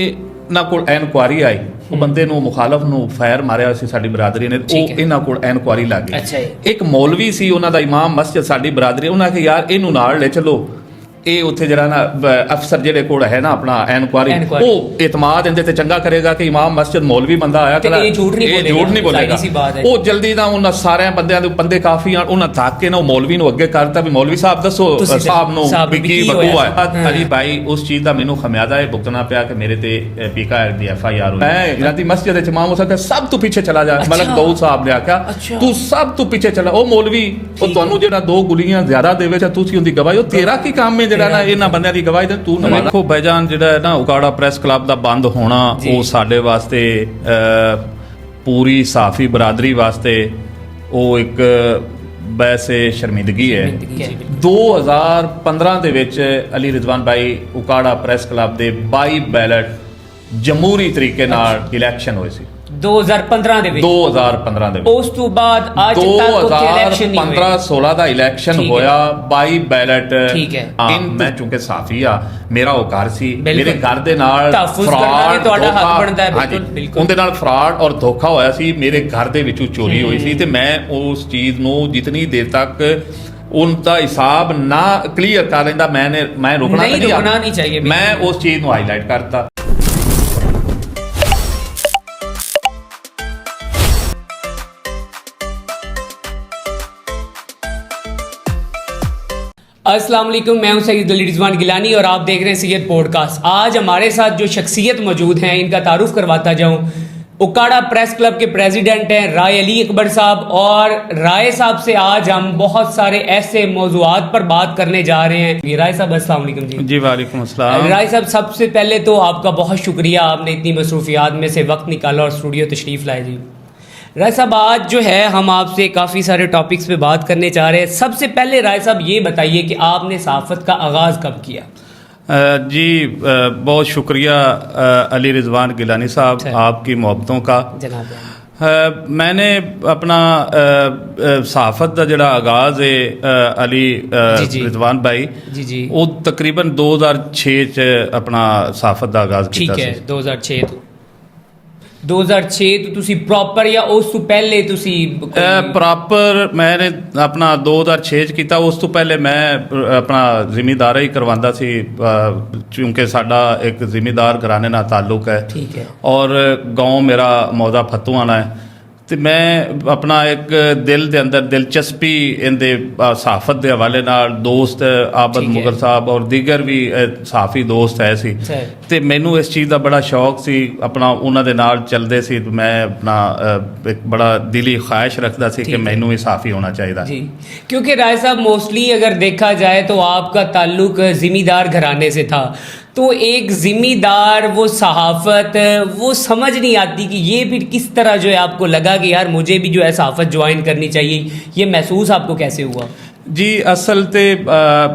ਇਹਨਾਂ ਕੋਲ ਇਨਕੁਆਰੀ ਆਈ, ਉਹ ਬੰਦੇ ਨੂੰ ਮੁਖਾਲਫ ਨੂੰ ਫਾਇਰ ਮਾਰਿਆ ਸੀ ਸਾਡੀ ਬਰਾਦਰੀ ਨੇ, ਉਹ ਇਹਨਾਂ ਕੋਲ ਇਨਕੁਆਰੀ ਲੱਗ ਗਈ। ਇੱਕ ਮੌਲਵੀ ਸੀ ਉਹਨਾਂ ਦਾ ਇਮਾਮ ਮਸਜਿਦ ਸਾਡੀ ਬਰਾਦਰੀ, ਉਹਨਾਂ ਕਿ ਯਾਰ ਇਹਨੂੰ ਨਾਲ ਲੈ ਚਲੋ, ਇਹ ਉੱਥੇ ਜਿਹੜਾ ਨਾ ਅਫਸਰ ਜਿਹੜੇ ਕੋਲ ਹੈ ਨਾ ਆਪਣਾ ਇਨਕੁਆਰੀ, ਉਹ ਇਤਮਾਦ ਇਹਦੇ ਤੇ ਚੰਗਾ ਕਰੇਗਾ ਕਿ ਇਮਾਮ ਮਸਜਿਦ ਮੌਲਵੀ ਬੰਦਾ ਆਇਆ ਕਿ ਇਹ ਝੂਠ ਨਹੀਂ ਬੋਲੇਗਾ। ਉਹ ਜਲਦੀ ਨਾਲ ਉਹਨਾਂ ਸਾਰਿਆਂ ਬੰਦਿਆਂ ਦੇ ਬੰਦੇ ਕਾਫੀ ਆ, ਉਹਨਾਂ ਥੱਕ ਕੇ ਨਾ ਉਹ ਮੌਲਵੀ ਨੂੰ ਅੱਗੇ ਕਰਤਾ ਵੀ ਮੌਲਵੀ ਸਾਹਿਬ ਦੱਸੋ ਸਾਹਿਬ ਨੂੰ ਕੀ ਵਕੂਆ ਹੈ। ਅਲੀ ਭਾਈ ਉਸ ਚੀਜ਼ ਦਾ ਮੈਨੂੰ ਖਮਿਆਜ਼ਾ ਇਹ ਭੁਗਤਣਾ ਪਿਆ ਕਿ ਮੇਰੇ ਤੇ ਪੀਕਾ ਦੀ FIR ਹੋਈ। ਮੈਂ ਰਾਤੀ ਮਸਜਿਦ ਚ ਇਮਾਮ ਹੋ ਸਕਿਆ ਸਭ ਤੋਂ ਪਿੱਛੇ ਚਲਾ ਜਾ, ਮਲਕ ਦਾਊਦ ਸਾਹਿਬ ਨੇ ਆਖਿਆ ਤੂੰ ਸਭ ਤੋਂ ਪਿੱਛੇ ਚਲਾ। ਉਹ ਮੌਲਵੀ ਉਹ ਤੁਹਾਨੂੰ ਜਿਹੜਾ 2 ਗੁਲੀਆਂ ਜ਼ਿਆਦਾ ਦੇਵੇ ਜਾਂ ਤੁਸੀਂ ਉਹਦੀ ਗਵਾਹੀ, ਉਹ ਤੇਰਾ ਕੀ ਕੰਮ ਹੈ ਜਿਹੜਾ ਨਾ ਇਹਨਾਂ ਬੰਦਿਆਂ ਦੀ ਗਵਾਹੀ ਤੇ ਤੂੰ ਨਾ ਦੇਖੋ ਭਾਈਜਾਨ। ਜਿਹੜਾ ਹੈ ਨਾ ਉਕਾੜਾ ਪ੍ਰੈਸ ਕਲੱਬ ਦਾ ਬੰਦ ਹੋਣਾ, ਉਹ ਸਾਡੇ ਵਾਸਤੇ ਪੂਰੀ ਸਾਫੀ ਬਰਾਦਰੀ ਵਾਸਤੇ ਉਹ ਇੱਕ ਵੈਸੇ ਸ਼ਰਮਿੰਦਗੀ ਹੈ। 2015 ਦੇ ਵਿੱਚ ਅਲੀ ਰਿਜ਼ਵਾਨ ਭਾਈ ਉਕਾੜਾ ਪ੍ਰੈਸ ਕਲੱਬ ਦੇ 22 ਬੈਲਟ ਜਮਹੂਰੀ ਤਰੀਕੇ ਨਾਲ ਇਲੈਕਸ਼ਨ ਹੋਏ ਸੀ 2015 ਦੇ ਵਿੱਚ। 2015 ਦੇ ਵਿੱਚ ਉਸ ਤੋਂ ਬਾਅਦ ਅੱਜ ਤੱਕ ਕੋਈ ਇਲੈਕਸ਼ਨ ਨਹੀਂ ਹੋਇਆ। 2015-16 ਦਾ ਇਲੈਕਸ਼ਨ ਹੋਇਆ, 22 ਬੈਲਟ। ਠੀਕ ਹੈ, ਮੈਂ ਚੁੰਕੇ ਸਾਫੀ ਆ, ਮੇਰਾ ਉਹ ਘਰ ਸੀ, ਮੇਰੇ ਘਰ ਦੇ ਨਾਲ ਫਰਾਡ ਤੁਹਾਡਾ ਹੱਕ ਬਣਦਾ ਹੈ। ਬਿਲਕੁਲ ਉਹਦੇ ਨਾਲ ਫਰਾਡ ਔਰ ਧੋਖਾ ਹੋਇਆ ਸੀ, ਮੇਰੇ ਘਰ ਦੇ ਵਿੱਚੋਂ ਚੋਰੀ ਹੋਈ ਸੀ, ਤੇ ਮੈਂ ਉਸ ਚੀਜ਼ ਨੂੰ ਜਿਤਨੀ ਦੇਰ ਤੱਕ उनका हिसाब ना क्लियर कर लेंदा मैं रुकना नहीं चाहिए। मैं उस चीज को हाईलाइट करता। अस्सलाम वालेकुम, मैं हूं सैयद अली रिजवान गिलानी और आप देख रहे हैं सैयद पॉडकास्ट। आज हमारे साथ जो शख्सियत मौजूद हैं इनका तारुफ करवाता जाऊं। उकाड़ा प्रेस क्लब के प्रेसिडेंट हैं राय अली अकबर साहब, और राय साहब से आज हम बहुत सारे ऐसे मौजूआत पर बात करने जा रहे हैं। राय साहब अस्सलाम वालेकुम। जी जी वालेकुम अस्सलाम। राय साहब सबसे पहले तो आपका बहुत शुक्रिया, आपने इतनी मसरूफियात में से वक्त निकाला और स्टूडियो तशरीफ़ लाए। जी राय साहब, आज जो है हम आपसे काफ़ी सारे टॉपिक्स पे बात करने चाह रहे हैं। सबसे पहले राय साहब ये बताइए कि आपने सहाफ़त का आगाज़ कब किया? जी बहुत शुक्रिया अली रिजवान गिलानी साहब, आपकी मोहब्बतों का। मैंने अपना सहाफत का जोड़ा आगाज़ है अली रिजवान भाई वो तकरीबन 2006 अपना सहाफत का आगाज़ किया। ठीक है, 2006 तो तुसी प्रॉपर या उस तो पहले तुसी प्रॉपर मैंने अपना 2006 च कीता। उस तो पहले मैं अपना जिमीदारा ही करवांदा सी, क्योंकि साडा एक जिमीदार घराने नाल ताल्लुक है। ठीक है। और गांव मेरा मौजा फतूआना है, तो मैं अपना एक दिल के अंदर दिलचस्पी इनके सहाफत के हवाले नाल दोस्त आबद मुगल साहब और दीगर भी सहाफी दोस्त है सी, ते मैनू इस चीज़ का बड़ा शौक सी, अपना उन्होंने नाल चलते सी। मैं अपना एक बड़ा दिली ख्वाहिश रखता सी कि मैनू भी सहाफी होना चाहिए जी। क्योंकि राय साहब मोस्टली अगर देखा जाए तो आपका ताल्लुक ज़िमीदार घराने से था, तो एक ज़िम्मेदार वो सहाफ़त वो समझ नहीं आती कि ये फिर किस तरह जो है आपको लगा कि यार मुझे भी जो है सहाफ़त ज्वाइन करनी चाहिए, ये महसूस आपको कैसे हुआ? जी असल ते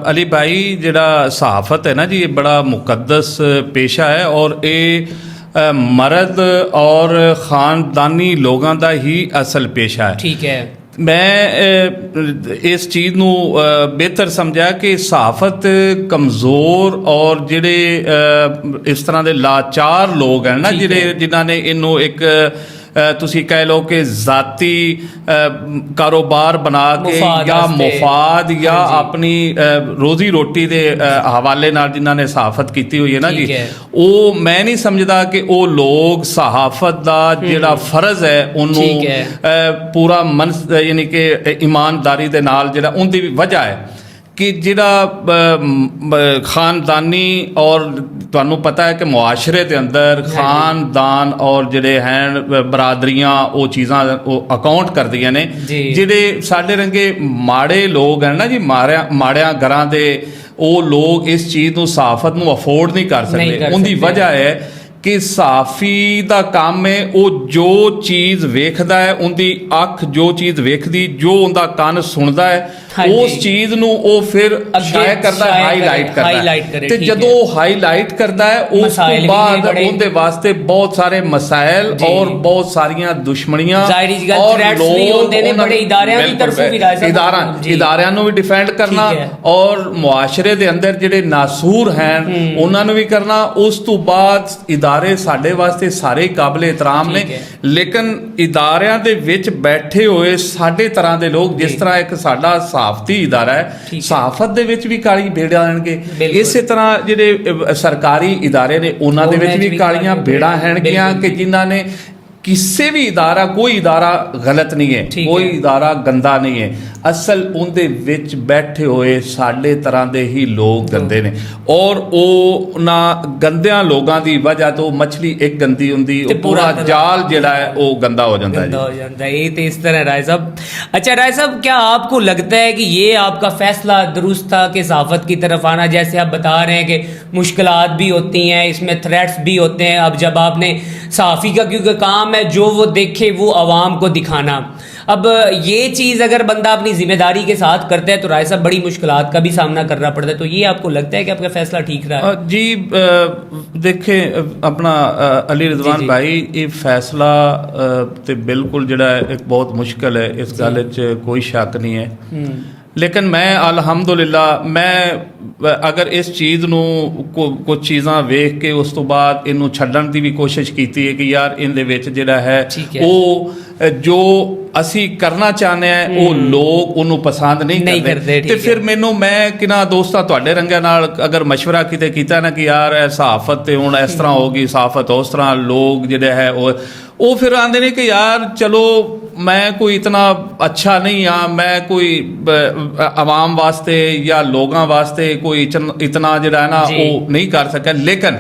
अली भाई जिहड़ा सहाफ़त है ना जी, ये बड़ा मुकद्दस पेशा है, और ये मर्द और ख़ानदानी लोगों का ही असल पेशा है। ठीक है। मैं इस चीज़ ਨੂੰ ਬਿਹਤਰ ਸਮਝਿਆ ਕਿ ਸਹਾਫਤ ਕਮਜ਼ੋਰ ਔਰ ਜਿਹੜੇ ਇਸ ਤਰ੍ਹਾਂ ਦੇ ਲਾਚਾਰ ਲੋਕ ਹਨ ਨਾ, ਜਿਹੜੇ ਜਿਨ੍ਹਾਂ ਨੇ ਇਹਨੂੰ ਇੱਕ ਤੁਸੀਂ ਕਹਿ ਲਓ ਕਿ ਜ਼ਾਤੀ ਕਾਰੋਬਾਰ ਬਣਾ ਕੇ ਜਾਂ ਮੁਫਾਦ ਜਾਂ ਆਪਣੀ ਰੋਜ਼ੀ ਰੋਟੀ ਦੇ ਹਵਾਲੇ ਨਾਲ ਜਿਨ੍ਹਾਂ ਨੇ ਸਹਾਫਤ ਕੀਤੀ ਹੋਈ ਹੈ ਨਾ ਜੀ, ਉਹ ਮੈਂ ਨਹੀਂ ਸਮਝਦਾ ਕਿ ਉਹ ਲੋਕ ਸਹਾਫਤ ਦਾ ਜਿਹੜਾ ਫਰਜ਼ ਹੈ ਉਹਨੂੰ ਪੂਰਾ ਯਾਨੀ ਕਿ ਈਮਾਨਦਾਰੀ ਦੇ ਨਾਲ ਜਿਹੜਾ ਉਹਦੀ ਵੀ ਵਜ੍ਹਾ ਹੈ कि जिहड़ा खानदानी और तुहानू पता है कि मुआशरे के अंदर खानदान और जिहड़े हैं बरादरियां वो चीज़ां अकाउंट करदियां ने, जिहड़े साडे रंगे माड़े लोग हैं ना जी, माड़ियां घरां दे वो लोग इस चीज़ नू सहाफत नू अफोर्ड नहीं कर सकते। उनकी वजह है कि सहाफी का काम है वो जो चीज़ वेखदा है, उनकी अख जो चीज़ वेखदी, जो उनका कान सुनता है ਉਸ ਚੀਜ਼ ਨੂੰ ਉਹ ਫਿਰ ਸ਼ਾਇਰ ਕਰਦਾ, ਹਾਈਲਾਈਟ ਕਰਦਾ, ਤੇ ਜਦੋਂ ਉਹ ਹਾਈਲਾਈਟ ਕਰਦਾ ਹੈ ਉਸ ਤੋਂ ਬਾਅਦ ਉਹਦੇ ਵਾਸਤੇ ਬਹੁਤ ਸਾਰੇ ਮਸਾਇਲ ਔਰ ਬਹੁਤ ਸਾਰੀਆਂ ਦੁਸ਼ਮਣੀਆਂ ਔਰ ਲੋਕ ਇਦਾਰਿਆਂ ਨੂੰ ਵੀ ਡਿਫੈਂਡ ਕਰਨਾ ਔਰ ਮੁਆਸ਼ਰੇ ਦੇ ਅੰਦਰ ਜਿਹੜੇ ਨਾਸੂਰ ਹਨ ਉਹਨਾਂ ਨੂੰ ਵੀ ਕਰਨਾ। ਉਸ ਤੋਂ ਬਾਅਦ ਇਦਾਰੇ ਸਾਡੇ ਵਾਸਤੇ ਸਾਰੇ ਕਾਬਲੇ ਇਤਰਾਮ ਨੇ, ਲੇਕਿਨ ਇਦਾਰਿਆਂ ਦੇ ਵਿੱਚ ਬੈਠੇ ਹੋਏ ਸਾਡੇ ਤਰ੍ਹਾਂ ਦੇ ਲੋਕ, ਜਿਸ ਤਰ੍ਹਾਂ ਇੱਕ ਸਾਡਾ ਸਹਾਫਤੀ ਇਦਾਰਾ ਹੈ, ਸਹਾਫਤ ਦੇ ਵਿੱਚ ਵੀ ਕਾਲੀ ਭੇੜਾਂ ਆਣਗੇ, ਇਸੇ ਤਰ੍ਹਾਂ ਜਿਹੜੇ ਸਰਕਾਰੀ ਇਦਾਰੇ ਨੇ ਉਹਨਾਂ ਦੇ ਵਿੱਚ ਵੀ ਕਾਲੀਆਂ ਭੇੜਾਂ ਹੈਣਗੀਆਂ ਕਿ ਜਿਨ੍ਹਾਂ ਨੇ ਕਿਸੇ ਵੀ ਇਦਾਰਾ, ਕੋਈ ਇਦਾਰਾ ਗਲਤ ਨਹੀਂ ਹੈ, ਕੋਈ ਇਦਾਰਾ ਗੰਦਾ ਨਹੀਂ ਹੈ, ਅਸਲ ਉਹਦੇ ਵਿੱਚ ਬੈਠੇ ਹੋਏ ਸਾਡੇ ਤਰ੍ਹਾਂ ਦੇ ਹੀ ਲੋਕ ਗੰਦੇ ਨੇ ਔਰ ਉਹ ਨਾ ਗੰਦਿਆਂ ਲੋਕਾਂ ਦੀ ਵਜ੍ਹਾ ਤੋਂ ਮਛਲੀ ਇੱਕ ਗੰਦੀ ਹੁੰਦੀ, ਉਹ ਪੂਰਾ जाल ਜਿਹੜਾ है वो गंदा हो जाता है। ये तो इस तरह राय साहब। अच्छा राय साहब, क्या आपको लगता है कि ये आपका फैसला दुरुस्त था कि सहाफत की तरफ आना? जैसे आप बता रहे हैं कि मुश्किलात भी होती हैं, इसमें थ्रेट्स भी होते हैं, अब जब आपने सहाफ़ी का क्योंकि काम है जो वो देखे वो आवाम को दिखाना, अब ये चीज़ अगर बंदा अपनी जिम्मेदारी के साथ करता है तो राय साहब बड़ी मुश्किलात का भी सामना करना पड़ता है, तो ये आपको लगता है कि आपका फैसला ठीक रहा है? जी देखें अपना अली रिजवान भाई, ये फैसला तो बिल्कुल जड़ा एक बहुत मुश्किल है, इस गल च कोई शक नहीं है, लेकिन मैं अलहमदुलिल्लाह मैं अगर इस चीज़ ਨੂੰ ਕੁਝ ਚੀਜ਼ਾਂ ਵੇਖ ਕੇ ਉਸ ਤੋਂ ਬਾਅਦ ਇਹਨੂੰ ਛੱਡਣ ਦੀ ਵੀ ਕੋਸ਼ਿਸ਼ ਕੀਤੀ ਹੈ ਕਿ ਯਾਰ ਇਹਦੇ ਵਿੱਚ ਜਿਹੜਾ ਹੈ ਉਹ ਜੋ ਅਸੀਂ ਕਰਨਾ ਚਾਹੁੰਦੇ ਆ ਉਹ ਲੋਕ ਉਹਨੂੰ ਪਸੰਦ ਨਹੀਂ ਕਰਦੇ, ਤੇ ਫਿਰ ਮੈਨੂੰ ਮੈਂ ਕਿਨਾਂ ਦੋਸਤਾਂ ਤੁਹਾਡੇ ਰੰਗਿਆਂ ਨਾਲ ਅਗਰ ਮਸ਼ਵਰਾ ਕਿਤੇ ਕੀਤਾ ਨਾ ਕਿ ਯਾਰ ਇਹ ਸਹਾਫਤ ਤੇ ਹੁਣ ਇਸ ਤਰ੍ਹਾਂ ਹੋਗੀ, ਸਹਾਫਤ ਉਸ ਤਰ੍ਹਾਂ, ਲੋਕ ਜਿਹੜੇ ਹੈ ਉਹ ਫਿਰ ਆਂਦੇ ਨੇ ਕਿ ਯਾਰ ਚਲੋ मैं कोई इतना अच्छा नहीं हाँ, मैं कोई आवाम वास्ते या लोगों वास्ते कोई इतना जो है ना वो नहीं कर सका, लेकिन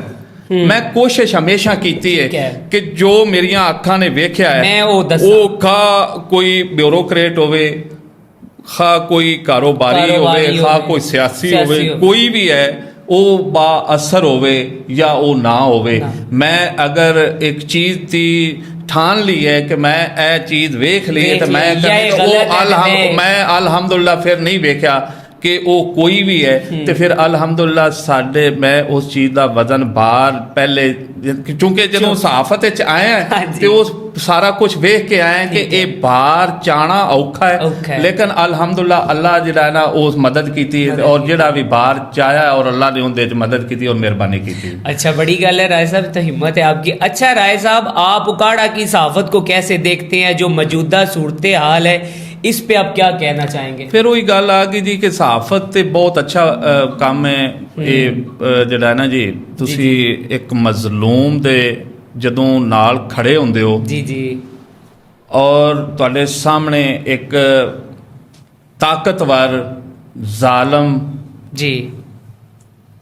मैं कोशिश हमेशा की है कि जो मेरिया अखा ने वेख्या है वो खा कोई ब्यूरोक्रेट होवे, खा कोई कारोबारी होवे, खा कोई सियासी होवे, कोई भी है वो बा असर होवे या वो ना होवे, मैं अगर एक चीज़ थी ठान ली है कि मैं ये चीज़ वेख ली है तो मैं अलहमदुलिल्लाह फिर नहीं वेख्या कि वो कोई भी है, तो फिर अलहमदुलिल्लाह साढ़े मैं उस चीज़ का वजन बार पहले क्योंकि जो सहाफत आए हैं तो वो सारा कुछ वेख के आए हैं कि ये बाहर चाना औखा है, लेकिन अलहमदुलिल्लाह अल्लाह जिहड़ा है ना उस मदद की और जिहड़ा भी बाहर चाया और अल्लाह ने उनके मदद की और मेहरबानी की। अच्छा बड़ी गल है राय साहब, तो हिम्मत है आपकी। अच्छा राय साहब, आप उकाड़ा की सहाफत को कैसे देखते हैं, जो मौजूदा सूरत हाल है इस पे आप क्या कहना चाहेंगे? फिर वही गल आ गई जी कि सहाफत ते बहुत अच्छा काम है ये जिहड़ा है ना जी, तुसी एक मजलूम दे जदों नाल खड़े हुंदे हो जी जी और तुहाडे सामने एक ताकतवर जालम जी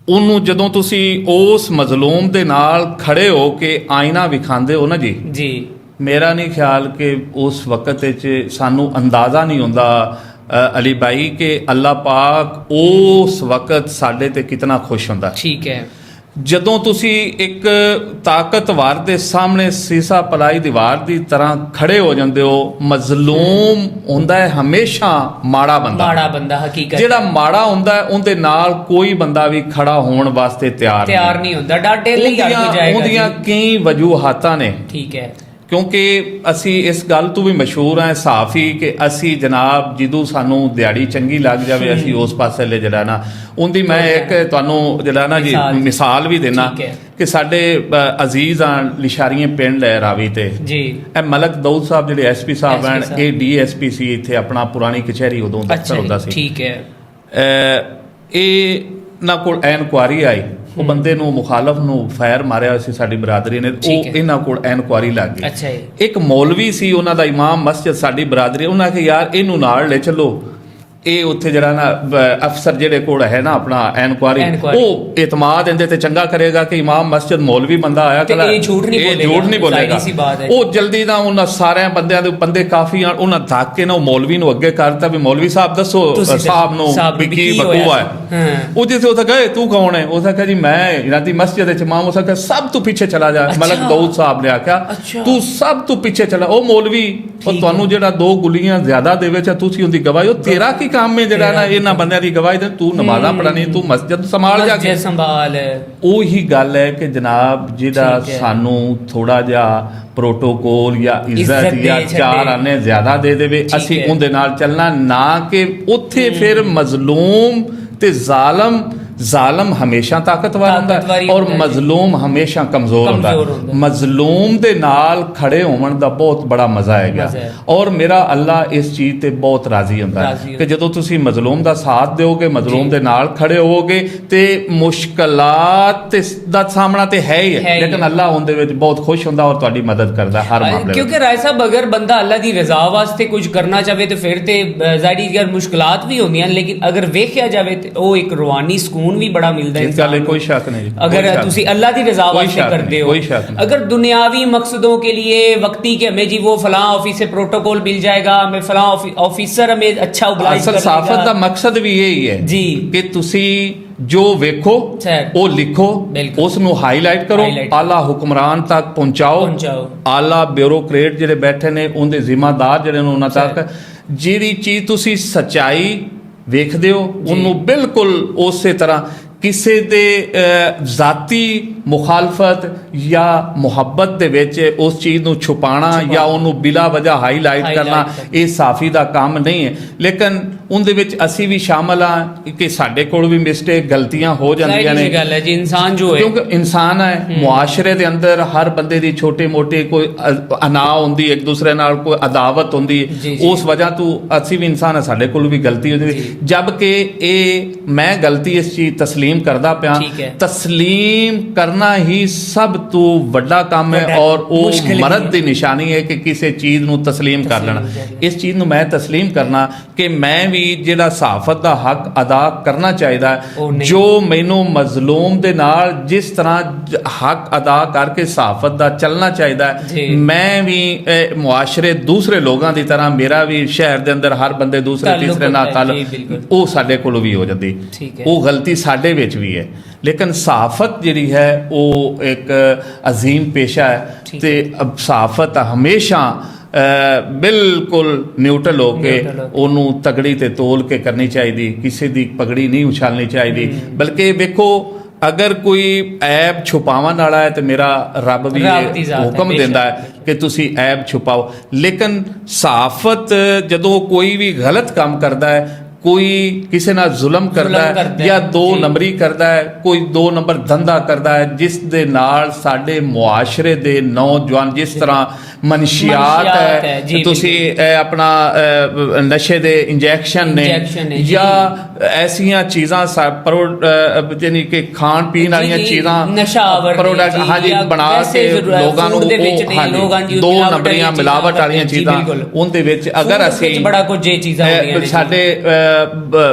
ਉਹਨੂੰ ਜਦੋਂ ਤੁਸੀਂ ਉਸ ਮਜ਼ਲੂਮ ਦੇ ਨਾਲ ਖੜੇ ਹੋ ਕੇ ਆਇਨਾ ਵਿਖਾਉਂਦੇ ਹੋ ਨਾ ਜੀ ਜੀ, मेरा नहीं ख्याल कि उस वक्त सानू अंदाज़ा नहीं होंदा अली भाई कि अल्लाह पाक उस वक्त साडे ते कितना खुश होंदा। ठीक है, जदों तुसी एक ताकतवर दे सामने सीसा पलाई दीवार दी तरह खड़े हो जांदे हो, मजलूम हुंदा है हमेशा माड़ा बंदा हकीकत जेड़ा माड़ा हुंदा है उनदे नाल कोई बंदा भी खड़ा होण वास्ते तैयार नहीं हुंदा, डाटे लई जाएगा। उहदियां कई वजूहातां ने, ठीक है, क्योंकि असी इस गल तो भी मशहूर हैं साफी कि असी जनाब जिदों सानू दिहाड़ी चंगी लग जाए असी उस पासे ले जड़ा ना उनकी मैं एक तुहानू जड़ा ना जी मिसाल भी देना कि साडे अजीज लिशारियां पिंड है रावी ते जी, मलक दऊद साहब जिहड़े SP साहब हैं ये DSP सी इत्थे अपना पुरानी कचहरी उदों दफ्तर हुंदा सी, ठीक है, ਇਹ ਨਾ ਕੋਲ ਇਨਕੁਆਰੀ ਆਈ, ਉਹ ਬੰਦੇ ਨੂੰ ਮੁਖਾਲਫ ਨੂੰ ਫਾਇਰ ਮਾਰਿਆ ਸੀ ਸਾਡੀ ਬਰਾਦਰੀ ਨੇ, ਉਹ ਇਹਨਾਂ ਕੋਲ ਇਨਕੁਆਰੀ ਲੱਗ ਗਈ। ਅੱਛਾ, ਇੱਕ ਮੌਲਵੀ ਸੀ ਉਹਨਾਂ ਦਾ ਇਮਾਮ ਮਸਜਿਦ ਸਾਡੀ ਬਰਾਦਰੀ, ਉਹਨਾਂ ਆਖਿਆ ਯਾਰ ਇਹਨੂੰ ਨਾਲ ਲੈ ਚੱਲੋ, ਇਹ ਉੱਥੇ ਜਿਹੜਾ ਨਾ ਅਫਸਰ ਜਿਹੜੇ ਕੋਲ ਹੈ ਨਾ ਆਪਣਾ ਇਨਕੁਆਰੀ ਉਹ ਇਤਮਾਦ ਇਹਦੇ ਤੇ ਚੰਗਾ ਕਰੇਗਾ ਕਿ ਇਮਾਮ ਮਸਜਿਦ ਮੌਲਵੀ ਬੰਦਾ ਆਇਆ ਕਲਾ ਇਹ ਝੂਠ ਨਹੀਂ ਬੋਲੇਗਾ। ਉਹ ਜਲਦੀ ਨਾਲ ਉਹਨਾਂ ਸਾਰਿਆਂ ਬੰਦਿਆਂ ਦੇ ਬੰਦੇ ਕਾਫੀ ਆਣ, ਉਹਨਾਂ ਧੱਕ ਕੇ ਨਾ ਉਹ ਮੌਲਵੀ ਨੂੰ ਅੱਗੇ ਕਰਤਾ ਵੀ ਮੌਲਵੀ ਸਾਹਿਬ ਦੱਸੋ ਸਾਹਿਬ ਨੂੰ ਵੀ ਕੀ ਵਕੂਆ ਹੈ। ਉਹ ਜਿੱਥੇ ਉੱਥੇ ਗਏ ਤੂੰ ਕੌਣ ਹੈ, ਉਹ ਕਹਾ ਜੀ ਮੈਂ ਇਹਨਾਂ ਦੀ ਮਸਜਿਦ ਵਿੱਚ ਇਮਾਮ, ਉਹ ਕਹਾ ਸਭ ਤੋਂ ਪਿੱਛੇ ਚਲਾ ਜਾ। ਮਲਕ ਦਊਦ ਸਾਹਿਬ ਨੇ ਆਖਿਆ ਤੂੰ ਸਭ ਤੋਂ ਪਿੱਛੇ ਚਲਾ, ਉਹ ਮੌਲਵੀ ਉਹ ਤੁਹਾਨੂੰ ਜਿਹੜਾ 2 ਗੁੱਲੀਆਂ ਜ਼ਿਆਦਾ ਦੇ ਵਿੱਚ ਤੁਸੀਂ ਉਹਦੀ ਗਵਾਹੀ, ਉਹ ਤੇਰਾ ਕੀ काम है ਜਿਹੜਾ ਨਾ ਇਹਨਾਂ ਬੰਦਿਆਂ ਦੀ ਗਵਾਹੀ ਦੇ ਤੂੰ ਨਮਾਜ਼ਾਂ ਪੜ੍ਹਨੀ ਤੂੰ ਮਸਜਿਦ ਸੰਭਾਲ ਜਾ ਕੇ ਸੰਭਾਲ ਉਹੀ ਗੱਲ ਹੈ ਕਿ ਜਨਾਬ ਜਿਹੜਾ ਸਾਨੂੰ ਥੋੜਾ ਜਿਹਾ ਪ੍ਰੋਟੋਕੋਲ ਜਾਂ ਇੱਜ਼ਤ ਜਾਂ ਚਾਰ ਆਨੇ ਜ਼ਿਆਦਾ ਦੇ ਦੇਵੇ ਅਸੀਂ ਉਹਦੇ ਨਾਲ ਚੱਲਣਾ ਨਾ ਕਿ ਉੱਥੇ ਫਿਰ ਮਜ਼ਲੂਮ ਤੇ ਜ਼ਾਲਮ ਹਮੇਸ਼ਾ ਤਾਕਤਵਰ ਹੁੰਦਾ ਔਰ ਮਜ਼ਲੂਮ ਹਮੇਸ਼ਾ ਕਮਜ਼ੋਰ ਹੁੰਦਾ ਮਜ਼ਲੂਮ ਦੇ ਨਾਲ ਖੜੇ ਹੋਣ ਦਾ ਬਹੁਤ ਬੜਾ ਮਜ਼ਾ ਹੈਗਾ ਔਰ ਮੇਰਾ ਅੱਲਾ ਇਸ ਚੀਜ਼ ਤੇ ਬਹੁਤ ਰਾਜ਼ੀ ਹੁੰਦਾ ਹੈ ਕਿ ਜਦੋਂ ਤੁਸੀਂ ਮਜ਼ਲੂਮ ਦਾ ਸਾਥ ਦਿਓਗੇ ਮਜ਼ਲੂਮ ਦੇ ਨਾਲ ਖੜੇ ਹੋਵੋਗੇ ਤੇ ਮੁਸ਼ਕਲਾਤ ਦਾ ਸਾਹਮਣਾ ਤੇ ਹੈ ਹੀ ਹੈ ਲੇਕਿਨ ਅੱਲਾ ਉਹਦੇ ਵਿੱਚ ਬਹੁਤ ਖੁਸ਼ ਹੁੰਦਾ ਔਰ ਤੁਹਾਡੀ ਮਦਦ ਕਰਦਾ ਹਰ ਮਾਮਲੇ ਕਿਉਂਕਿ ਰਾਏ ਸਾਹਿਬ ਅਗਰ ਬੰਦਾ ਅੱਲਾ ਦੀ ਰਜ਼ਾ ਵਾਸਤੇ ਕੁਝ ਕਰਨਾ ਚਾਹੇ ਤੇ ਫਿਰ ਤੇ ਜ਼ਾਹਿਰ ਗੱਲ ਮੁਸ਼ਕਲਾਤ ਵੀ ਹੁੰਦੀਆਂ ਲੇਕਿਨ ਅਗਰ ਵੇਖਿਆ ਜਾਵੇ ਤੇ ਉਹ ਇੱਕ ਰੂਹਾਨੀ ਸਕੂਨ भी बड़ा मिलता है इंसान कोई शक नहीं अगर तुसी अल्लाह दी रज़ा वास्ते करते हो अगर दुनियावी मकसदों के लिए वक्ती के हमें जी वो फलां ऑफिस से प्रोटोकॉल मिल जाएगा हमें फलां ऑफिसर हमें अच्छा उबलाइज कर देगा सहाफत दा मकसद भी यही है जी कि तुसी जो वेखो वो लिखो उस नु हाईलाइट करो आला हुक्मरान तक पहुंचाओ आला ब्यूरोक्रेट जिहड़े बैठे ने उनके जिम्मेदार जिहड़े ने उन्हां तक जिहड़ी चीज तुसी सच्चाई ਵੇਖਦੇ ਹੋ ਉਹਨੂੰ ਬਿਲਕੁਲ ਉਸੇ ਤਰ੍ਹਾਂ ਕਿਸੇ ਦੇ ਜ਼ਾਤੀ ਮੁਖਾਲਫਤ ਜਾਂ ਮੁਹੱਬਤ ਦੇ ਵਿੱਚ ਉਸ ਚੀਜ਼ ਨੂੰ ਛੁਪਾਣਾ ਜਾਂ ਉਹਨੂੰ ਬਿਲਾ ਵਜ੍ਹਾ ਹਾਈਲਾਈਟ ਕਰਨਾ ਇਹ ਸਾਫੀ ਦਾ ਕੰਮ ਨਹੀਂ ਹੈ ਲੇਕਿਨ ਉਹਦੇ ਵਿੱਚ ਅਸੀਂ ਵੀ ਸ਼ਾਮਲ ਹਾਂ ਕਿ ਸਾਡੇ ਕੋਲ ਵੀ ਮਿਸਟੇਕ ਗਲਤੀਆਂ ਹੋ ਜਾਂਦੀਆਂ ਨੇ ਗੱਲ ਹੈ ਜੀ ਇਨਸਾਨ ਜੋ ਹੈ ਕਿਉਂਕਿ ਇਨਸਾਨ ਹੈ ਮੁਆਸ਼ਰੇ ਦੇ ਅੰਦਰ ਹਰ ਬੰਦੇ ਦੀ ਛੋਟੇ ਮੋਟੇ ਕੋਈ ਅਨਾ ਹੁੰਦੀ ਇੱਕ ਦੂਸਰੇ ਨਾਲ ਕੋਈ ਅਦਾਵਤ ਹੁੰਦੀ ਉਸ ਵਜ੍ਹਾ ਤੋਂ ਅਸੀਂ ਵੀ ਇਨਸਾਨ ਹੈ ਸਾਡੇ ਕੋਲ ਵੀ ਗਲਤੀ ਹੁੰਦੀ ਜਦ ਕਿ ਇਹ ਮੈਂ ਗਲਤੀ ਇਸ ਚੀਜ਼ ਤਸਲੀਮ ਕਰਦਾ ਪਿਆ ਤਸਲੀਮ ਕਰਨਾ ਹੀ ਸਭ ਤੋਂ ਵੱਡਾ ਕੰਮ ਹੈ ਔਰ ਉਹ ਮਰਦ ਦੀ ਨਿਸ਼ਾਨੀ ਹੈ ਕਿ ਕਿਸੇ ਚੀਜ਼ ਨੂੰ ਤਸਲੀਮ ਕਰ ਲੈਣਾ ਇਸ ਚੀਜ਼ ਨੂੰ ਮੈਂ ਤਸਲੀਮ ਕਰਨਾ ਕਿ ਮੈਂ ਵੀ ਜਿਹੜਾ ਸਹਾਫਤ ਦਾ ਹੱਕ ਅਦਾ ਕਰਨਾ ਚਾਹੀਦਾ ਜੋ ਮੈਨੂੰ ਮਜ਼ਲੂਮ ਦੇ ਨਾਲ ਜਿਸ ਤਰ੍ਹਾਂ ਹੱਕ ਅਦਾ ਕਰਕੇ ਸਹਾਫਤ ਦਾ ਚੱਲਣਾ ਚਾਹੀਦਾ ਮੈਂ ਵੀ ਮੁਆਸ਼ਰੇ ਦੂਸਰੇ ਲੋਕਾਂ ਦੀ ਤਰ੍ਹਾਂ ਮੇਰਾ ਵੀ ਸ਼ਹਿਰ ਦੇ ਅੰਦਰ ਹਰ ਬੰਦੇ ਦੂਸਰੇ ਤੀਸਰੇ ਨਾਲ ਤਾਲੁਕ ਉਹ ਸਾਡੇ ਕੋਲ ਵੀ ਹੋ ਜਾਂਦੀ ਉਹ ਗਲਤੀ ਸਾਡੇ ਵਿੱਚ ਵੀ ਹੈ ਲੇਕਿਨ ਸਹਾਫਤ ਜਿਹੜੀ ਹੈ ਉਹ ਇੱਕ ਅਜ਼ੀਮ ਪੇਸ਼ਾ ਹੈ ਤੇ ਸਹਾਫਤ ਹਮੇਸ਼ਾ ਬਿਲਕੁਲ ਨਿਊਟਰਲ ਹੋ ਕੇ ਉਹਨੂੰ ਤਗੜੀ ਤੇ ਤੋਲ ਕੇ ਕਰਨੀ ਚਾਹੀਦੀ ਕਿਸੇ ਦੀ ਪਗੜੀ ਨਹੀਂ ਉਛਾਲਣੀ ਚਾਹੀਦੀ ਬਲਕਿ ਵੇਖੋ ਅਗਰ ਕੋਈ ਐਬ ਛੁਪਾਉਣ ਵਾਲਾ ਹੈ ਤੇ ਮੇਰਾ ਰੱਬ ਵੀ ਹੁਕਮ ਦਿੰਦਾ ਹੈ ਕਿ ਤੁਸੀਂ ਐਬ ਛੁਪਾਓ ਲੇਕਿਨ ਸਹਾਫਤ ਜਦੋਂ ਕੋਈ ਵੀ ਗਲਤ ਕੰਮ ਕਰਦਾ ਹੈ ਕੋਈ ਕਿਸੇ ਨਾਲ ਜ਼ੁਲਮ ਕਰਦਾ ਹੈ ਜਾਂ ਦੋ ਨੰਬਰੀ ਕਰਦਾ ਹੈ ਕੋਈ 2 ਨੰਬਰ ਧੰਦਾ ਕਰਦਾ ਹੈ ਜਿਸ ਦੇ ਨਾਲ ਸਾਡੇ ਮੁਆਸ਼ਰੇ ਦੇ ਨੌਜਵਾਨ ਜਿਸ ਤਰ੍ਹਾਂ ਮਨਸ਼ੀਆਤ ਹੈ ਤੁਸੀਂ ਆਪਣਾ ਨਸ਼ੇ ਦੇ ਇੰਜੈਕਸ਼ਨ ਨੇ ਜਾਂ ਐਸੀਆਂ ਚੀਜ਼ਾਂ ਯਾਨੀ ਕਿ ਖਾਣ ਪੀਣ ਵਾਲੀਆਂ ਚੀਜ਼ਾਂ ਪ੍ਰੋਡਕਟ ਹਾਂਜੀ ਬਣਾ ਕੇ ਲੋਕਾਂ ਨੂੰ 2 ਨੰਬਰੀਆਂ ਮਿਲਾਵਟ ਵਾਲੀਆਂ ਚੀਜ਼ਾਂ ਉਹਦੇ ਵਿੱਚ ਅਗਰ ਅਸੀਂ ਬੜਾ ਕੁਝ ਇਹ ਚੀਜ਼ਾਂ ਸਾਡੇ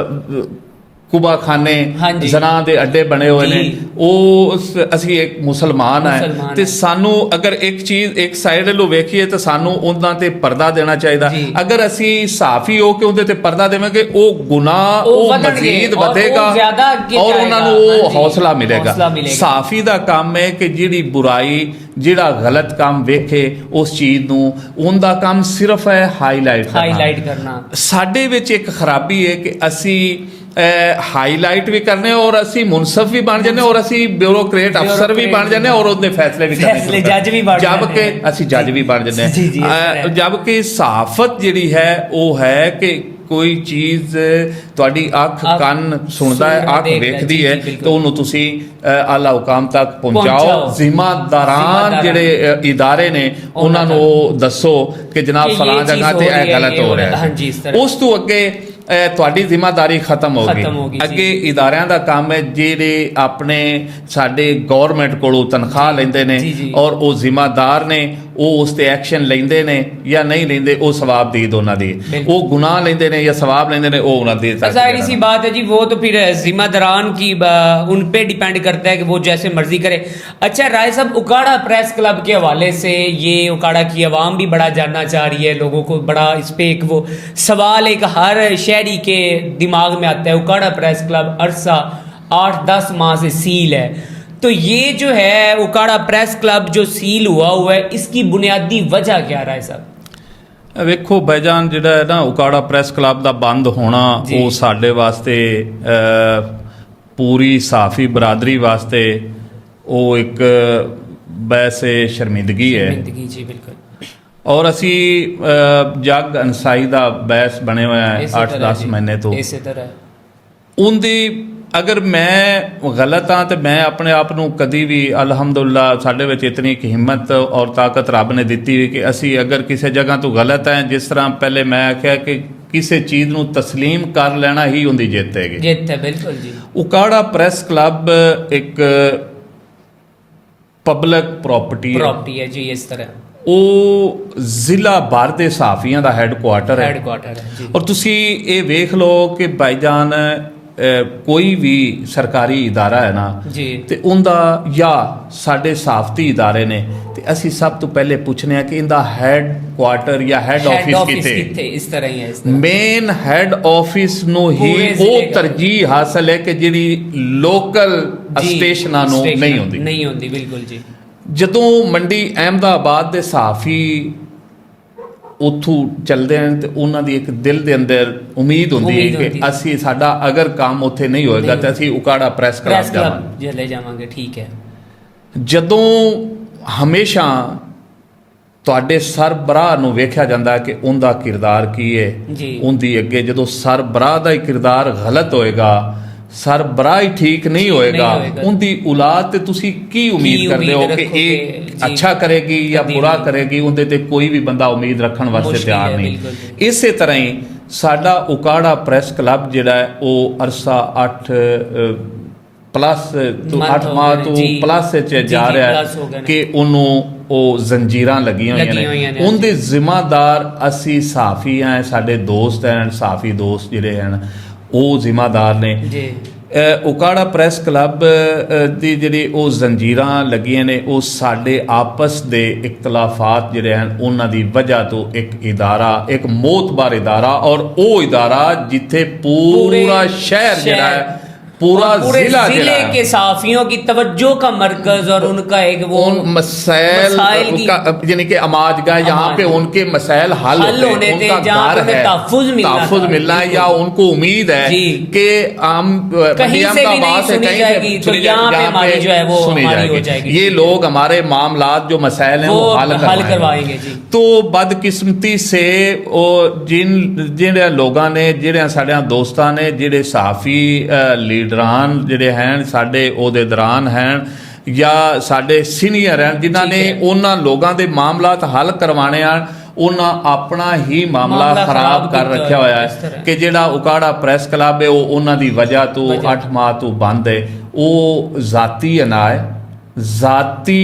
ਕੁਬਾ ਖਾਨੇ ਜ਼ਨਾ ਦੇ ਅੱਡੇ ਬਣੇ ਹੋਏ ਨੇ ਉਹ ਅਸੀਂ ਇੱਕ ਮੁਸਲਮਾਨ ਹੈ ਤੇ ਸਾਨੂੰ ਅਗਰ ਇੱਕ ਚੀਜ਼ ਇੱਕ ਸਾਈਡ ਨੂੰ ਵੇਖੀਏ ਤਾਂ ਸਾਨੂੰ ਉਹਨਾਂ ਤੇ ਪਰਦਾ ਦੇਣਾ ਚਾਹੀਦਾ ਅਗਰ ਅਸੀਂ ਸਾਫੀ ਹੋ ਕੇ ਉਹਦੇ ਤੇ ਪਰਦਾ ਦੇਵਾਂਗੇ ਉਹ ਗੁਨਾਹ ਉਹ ਮਜ਼ੀਦ ਵਧੇਗਾ ਔਰ ਉਹਨਾਂ ਨੂੰ ਉਹ ਹੌਸਲਾ ਮਿਲੇਗਾ ਸਾਫੀ ਦਾ ਕੰਮ ਹੈ ਕਿ ਜਿਹੜੀ ਬੁਰਾਈ ਜਿਹੜਾ ਗਲਤ ਕੰਮ ਵੇਖੇ ਉਸ ਚੀਜ਼ ਨੂੰ ਉਹਦਾ ਕੰਮ ਸਿਰਫ ਹੈ ਹਾਈਲਾਈਟ ਕਰਨਾ ਸਾਡੇ ਵਿੱਚ ਇੱਕ ਖਰਾਬੀ ਹੈ ਕਿ ਅਸੀਂ ਹਾਈਲਾਈਟ ਵੀ ਕਰਨੇ ਔਰ ਅਸੀਂ ਮੁਨਸਫ ਵੀ ਬਣ ਜਾਂਦੇ ਔਰ ਅਸੀਂ ਬਿਊਰੋਕਰੇਟ ਅਫਸਰ ਵੀ ਬਣ ਜਾਂਦੇ ਔਰ ਉਹਦੇ ਫੈਸਲੇ ਵੀ ਕਰਨੇ ਜਦ ਕਿ ਅਸੀਂ ਜੱਜ ਵੀ ਬਣ ਜਾਂਦੇ ਹਾਂ ਜਦ ਕਿ ਸਹਾਫਤ ਜਿਹੜੀ ਹੈ ਉਹ ਹੈ ਕਿ ਕੋਈ ਚੀਜ਼ ਤੁਹਾਡੀ ਅੱਖ ਕੰਨ ਸੁਣਦਾ ਹੈ ਅੱਖ ਵੇਖਦੀ ਹੈ ਤਾਂ ਉਹਨੂੰ ਤੁਸੀਂ ਆਲਾ ਹੁਕਾਮ ਤੱਕ ਪਹੁੰਚਾਓ ਜ਼ਿੰਮੇਦਾਰਾਂ ਜਿਹੜੇ ਇਦਾਰੇ ਨੇ ਉਹਨਾਂ ਨੂੰ ਦੱਸੋ ਕਿ ਜਨਾਬ ਫਲਾਂ ਜਗ੍ਹਾ ਤੇ ਇਹ ਗਲਤ ਹੋ ਰਿਹਾ ਹੈ ਉਸ ਤੋਂ ਅੱਗੇ ਤੁਹਾਡੀ ਜ਼ਿੰਮੇਵਾਰੀ ਖਤਮ ਹੋ ਗਈ ਅੱਗੇ ਇਦਾਰਿਆਂ ਦਾ ਕੰਮ ਹੈ ਜਿਹੜੇ ਆਪਣੇ ਸਾਡੇ ਗਵਰਨਮੈਂਟ ਕੋਲੋਂ ਤਨਖਾਹ ਲੈਂਦੇ ਨੇ ਔਰ ਉਹ ਜ਼ਿੰਮੇਦਾਰ ਨੇ ਉਹ ਉਸ ਤੇ ਐਕਸ਼ਨ ਲੈਂਦੇ ਨੇ ਜਾਂ ਨਹੀਂ ਲੈਂਦੇ ਉਹ ਸਵਾਬਦੀਦ ਉਹਨਾਂ ਦੀ ਉਹ गुनाह लेंदे ने या सवाब लेंदे ने वो उन्हें जाहिर सी बात है जी वो तो फिर जिम्मेदारान की उन पे डिपेंड करता है कि वो जैसे मर्जी करे। अच्छा राय साहब उकाड़ा प्रेस क्लब के हवाले से ये उकाड़ा की आवाम भी बड़ा जानना चाह रही है लोगों को बड़ा इस पे एक वो सवाल एक हर शहरी के दिमाग में आता है उकाड़ा प्रेस क्लब अरसा 8-10 माह से सील है तो ये जो है उकाड़ा प्रेस क्लब जो सील हुआ है इसकी बुनियादी वजह क्या राय साहब? ਵੇਖੋ ਭਾਈਜਾਨ, ਜਿਹੜਾ ਹੈ ਨਾ ਉਕਾੜਾ ਪ੍ਰੈਸ ਕਲੱਬ ਦਾ ਬੰਦ ਹੋਣਾ, ਉਹ ਸਾਡੇ ਵਾਸਤੇ ਪੂਰੀ ਸਹਾਫੀ ਬਰਾਦਰੀ ਵਾਸਤੇ ਉਹ ਇੱਕ ਵੈਸੇ ਸ਼ਰਮਿੰਦਗੀ ਹੈ। ਜੀ ਬਿਲਕੁਲ। ਔਰ ਅਸੀਂ ਜੱਗ ਅਨਸਾਈ ਦਾ ਬੈਸ ਬਣੇ ਹੋਇਆ ਹੈ 8-10 ਮਹੀਨੇ ਤੋਂ। ਇਸੇ ਤਰ੍ਹਾਂ ਉਹਦੀ ਅਗਰ ਮੈਂ ਗਲਤ ਹਾਂ ਤੇ ਮੈਂ ਆਪਣੇ ਆਪ ਨੂੰ ਕਦੀ ਵੀ, ਅਲਹਮਦੁਲਿਲਾ ਸਾਡੇ ਵਿੱਚ ਇਤਨੀ ਇੱਕ ਹਿੰਮਤ ਔਰ ਤਾਕਤ ਰੱਬ ਨੇ ਦਿੱਤੀ ਹੋਈ ਕਿ ਅਸੀਂ ਅਗਰ ਕਿਸੇ ਜਗ੍ਹਾ ਤੋਂ ਗਲਤ ਹੈ, ਜਿਸ ਤਰ੍ਹਾਂ ਪਹਿਲੇ ਮੈਂ ਆਖਿਆ ਕਿ ਕਿਸੇ ਚੀਜ਼ ਨੂੰ ਤਸਲੀਮ ਕਰ ਲੈਣਾ ਹੀ ਉਹਦੀ ਜਿੱਤ ਹੈਗੀ। ਜਿੱਤ ਹੈ, ਬਿਲਕੁਲ ਜੀ। ਉਕਾੜਾ ਪ੍ਰੈਸ ਕਲੱਬ ਇੱਕ ਪਬਲਿਕ ਪ੍ਰਾਪਰਟੀ ਹੈ ਜੀ। ਇਸ ਤਰ੍ਹਾਂ ਉਹ ਜ਼ਿਲ੍ਹਾ ਭਰ ਦੇ ਸਹਾਫੀਆਂ ਦਾ ਹੈੱਡਕੁਆਟਰ ਹੈ ਜੀ। ਔਰ ਤੁਸੀਂ ਇਹ ਵੇਖ ਲਓ ਕਿ ਭਾਈਜਾਨ ਕੋਈ ਵੀ ਸਰਕਾਰੀ ਇਦਾਰਾ ਹੈ ਨਾ ਜੀ, ਤੇ ਉਹਦਾ ਜਾਂ ਸਾਡੇ ਸਾਫਤੀ ਇਦਾਰੇ ਨੇ, ਤੇ ਅਸੀਂ ਸਭ ਤੋਂ ਪਹਿਲੇ ਪੁੱਛਨੇ ਆ ਕਿ ਇਹਦਾ ਹੈੱਡ ਕੁਆਟਰ ਜਾਂ ਹੈੱਡ ਆਫਿਸ ਕਿੱਥੇ। ਇਸ ਤਰ੍ਹਾਂ ਹੀ ਹੈ। ਮੇਨ ਹੈੱਡ ਆਫਿਸ ਨੂੰ ਹੀ ਉਹ ਤਰਜੀਹ ਹਾਸਲ ਹੈ ਕਿ ਜਿਹੜੀ ਲੋਕਲ ਸਟੇਸ਼ਨਾਂ ਨੂੰ ਨਹੀਂ ਹੁੰਦੀ। ਬਿਲਕੁਲ ਜੀ। ਜਦੋਂ ਮੰਡੀ ਅਹਿਮਦਾਬਾਦ ਦੇ ਸਹਾਫੀ ਉੱਥੋਂ ਚੱਲਦੇ ਹਨ ਤੇ ਉਹਨਾਂ ਦੀ ਇੱਕ ਦਿਲ ਦੇ ਅੰਦਰ ਉਮੀਦ ਹੁੰਦੀ ਹੈ ਕਿ ਅਸੀਂ, ਸਾਡਾ ਅਗਰ ਕੰਮ ਉੱਥੇ ਨਹੀਂ ਹੋਏਗਾ ਤਾਂ ਅਸੀਂ ਉਕਾੜਾ ਪ੍ਰੈਸ ਕਲੱਬ ਜਾਵਾਂਗੇ। ਠੀਕ ਹੈ। ਜਦੋਂ ਹਮੇਸ਼ਾ ਤੁਹਾਡੇ ਸਰਬਰਾਹ ਨੂੰ ਵੇਖਿਆ ਜਾਂਦਾ ਹੈ ਕਿ ਉਹਦਾ ਕਿਰਦਾਰ ਕੀ ਹੈ, ਉਹਦੀ ਅੱਗੇ ਜਦੋਂ ਸਰਬਰਾਹ ਦਾ ਹੀ ਕਿਰਦਾਰ ਗਲਤ ਹੋਏਗਾ, ਸਰਬਰਾਹ ਹੀ ਠੀਕ ਨਹੀਂ ਹੋਏਗਾ, ਉਹਦੀ ਔਲਾਦ ਤੇ ਤੁਸੀਂ ਕੀ ਉਮੀਦ ਕਰਦੇ ਹੋ ਕਿ ਇਹ ਅੱਛਾ ਕਰੇਗੀ ਜਾਂ ਬੁਰਾ ਕਰੇਗੀ? ਉਹਦੇ ਤੇ ਕੋਈ ਵੀ ਬੰਦਾ ਉਮੀਦ ਰੱਖਣ ਵਾਸਤੇ ਤਿਆਰ ਨਹੀਂ। ਇਸੇ ਤਰ੍ਹਾਂ ਹੀ ਸਾਡਾ ਉਕਾੜਾ ਪ੍ਰੈਸ ਕਲੱਬ ਜਿਹੜਾ ਹੈ ਉਹ ਅਰਸਾ 8 ਮਾਹ ਤੋਂ ਪਲੱਸ ਚ ਜਾ ਰਿਹਾ ਹੈ ਕਿ ਉਹਨੂੰ ਉਹ ਜ਼ੰਜੀਰਾਂ ਲੱਗੀਆਂ ਹੋਈਆਂ ਨੇ। ਉਹਦੇ ਜ਼ਿੰਮੇਦਾਰ ਅਸੀਂ ਸਹਾਫੀ ਹਾਂ, ਸਾਡੇ ਦੋਸਤ ਹਨ, ਸਹਾਫੀ ਦੋਸਤ ਜਿਹੜੇ ਹਨ ਉਹ ਜ਼ਿੰਮੇਦਾਰ ਨੇ। ਉਕਾੜਾ ਪ੍ਰੈਸ ਕਲੱਬ ਦੀ ਜਿਹੜੀ ਉਹ ਜ਼ੰਜੀਰਾਂ ਲੱਗੀਆਂ ਨੇ, ਉਹ ਸਾਡੇ ਆਪਸ ਦੇ ਇਖਤਲਾਫਾਤ ਜਿਹੜੇ ਹਨ ਉਹਨਾਂ ਦੀ ਵਜ੍ਹਾ ਤੋਂ ਇੱਕ ਇਦਾਰਾ, ਇੱਕ ਮੋਤਬਾਰ ਇਦਾਰਾ, ਔਰ ਉਹ ਇਦਾਰਾ ਜਿੱਥੇ ਪੂਰਾ ਸ਼ਹਿਰ ਜਿਹੜਾ ਹੈ, पूरा जिला के सहाफियों की तवज्जो का मरकज और उनका एक वो मसाइल यानी कि अमाजगाह, यहाँ पे उनके मसाइल हल होने थे, जहाँ पे तहफ़्फ़ुज़ मिलना है या उनको उम्मीद है कि हम कहीं से भी नहीं सुनी जाएगी, तो यहाँ पे हमारी जो है वो हमारी हो जाएगी। ये लोग हमारे मामलात जो मसाइल हैं वो हल करवाएंगे। तो बदकिस्मती से जिन लोगों ने, जिहड़े साडे दोस्तां ने, जिहड़े सहाफी ਲੀਡਰਾਨ ਜਿਹੜੇ ਹਨ, ਸਾਡੇ ਅਹੁਦੇਦਾਰਾਂ ਹਨ ਜਾਂ ਸਾਡੇ ਸੀਨੀਅਰ ਹਨ, ਜਿਨ੍ਹਾਂ ਨੇ ਉਹਨਾਂ ਲੋਕਾਂ ਦੇ ਮਾਮਲਾਤ ਹੱਲ ਕਰਵਾਉਣੇ ਹਨ, ਉਹਨਾਂ ਆਪਣਾ ਹੀ ਮਾਮਲਾ ਖਰਾਬ ਕਰ ਰੱਖਿਆ ਹੋਇਆ ਹੈ ਕਿ ਜਿਹੜਾ ਉਕਾੜਾ ਪ੍ਰੈਸ ਕਲੱਬ ਹੈ ਉਹ ਉਹਨਾਂ ਦੀ ਵਜ੍ਹਾ ਤੋਂ 8 ਮਾਹ ਤੋਂ ਬੰਦ ਹੈ। ਉਹ ਜ਼ਾਤੀ ਅਨਾਏ, ਜ਼ਾਤੀ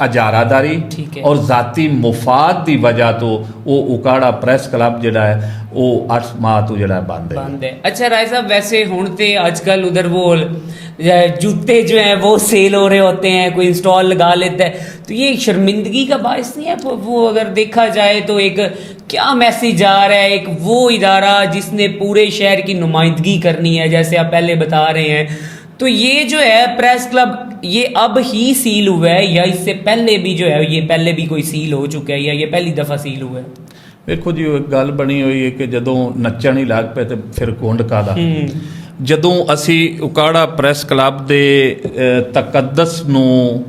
ਅਜਾਰਾਦਾਰੀ ਔਰ ਜ਼ਾਤੀ ਮੁਫਾਦ ਦੀ ਵਜ੍ਹਾ ਤੋਂ ਉਹ ਉਕਾੜਾ ਪ੍ਰੈਸ ਕਲੱਬ ਜਿਹੜਾ ਹੈ ਉਹ 8 ਮਾਹ ਤੋਂ ਜਿਹੜਾ बंद है। अच्छा राय साहब, वैसे होते आजकल उधर वो जूते जो हैं वो सेल हो रहे होते हैं, कोई इंस्टॉल लगा लेता है, तो ये शर्मिंदगी का बायस नहीं है? वो अगर देखा जाए तो एक क्या मैसेज आ रहा है, एक वो इदारा जिसने पूरे शहर की नुमाइंदगी करनी है, जैसे आप पहले बता रहे हैं, तो ये जो है प्रेस क्लब ये अब ही सील हुआ है या इससे पहले भी जो है ये पहले भी कोई सील हो चुका है या ये पहली दफ़ा सील हुआ है? ਵੇਖੋ ਜੀ, ਉਹ ਇੱਕ ਗੱਲ ਬਣੀ ਹੋਈ ਹੈ ਕਿ ਜਦੋਂ ਨੱਚਣ ਹੀ ਲੱਗ ਪਏ ਤੇ ਫਿਰ ਕੁੰਡ ਕਾਹਦਾ। ਜਦੋਂ ਅਸੀਂ ਉਕਾੜਾ ਪ੍ਰੈਸ ਕਲੱਬ ਦੇ ਤਕੱਦਸ ਨੂੰ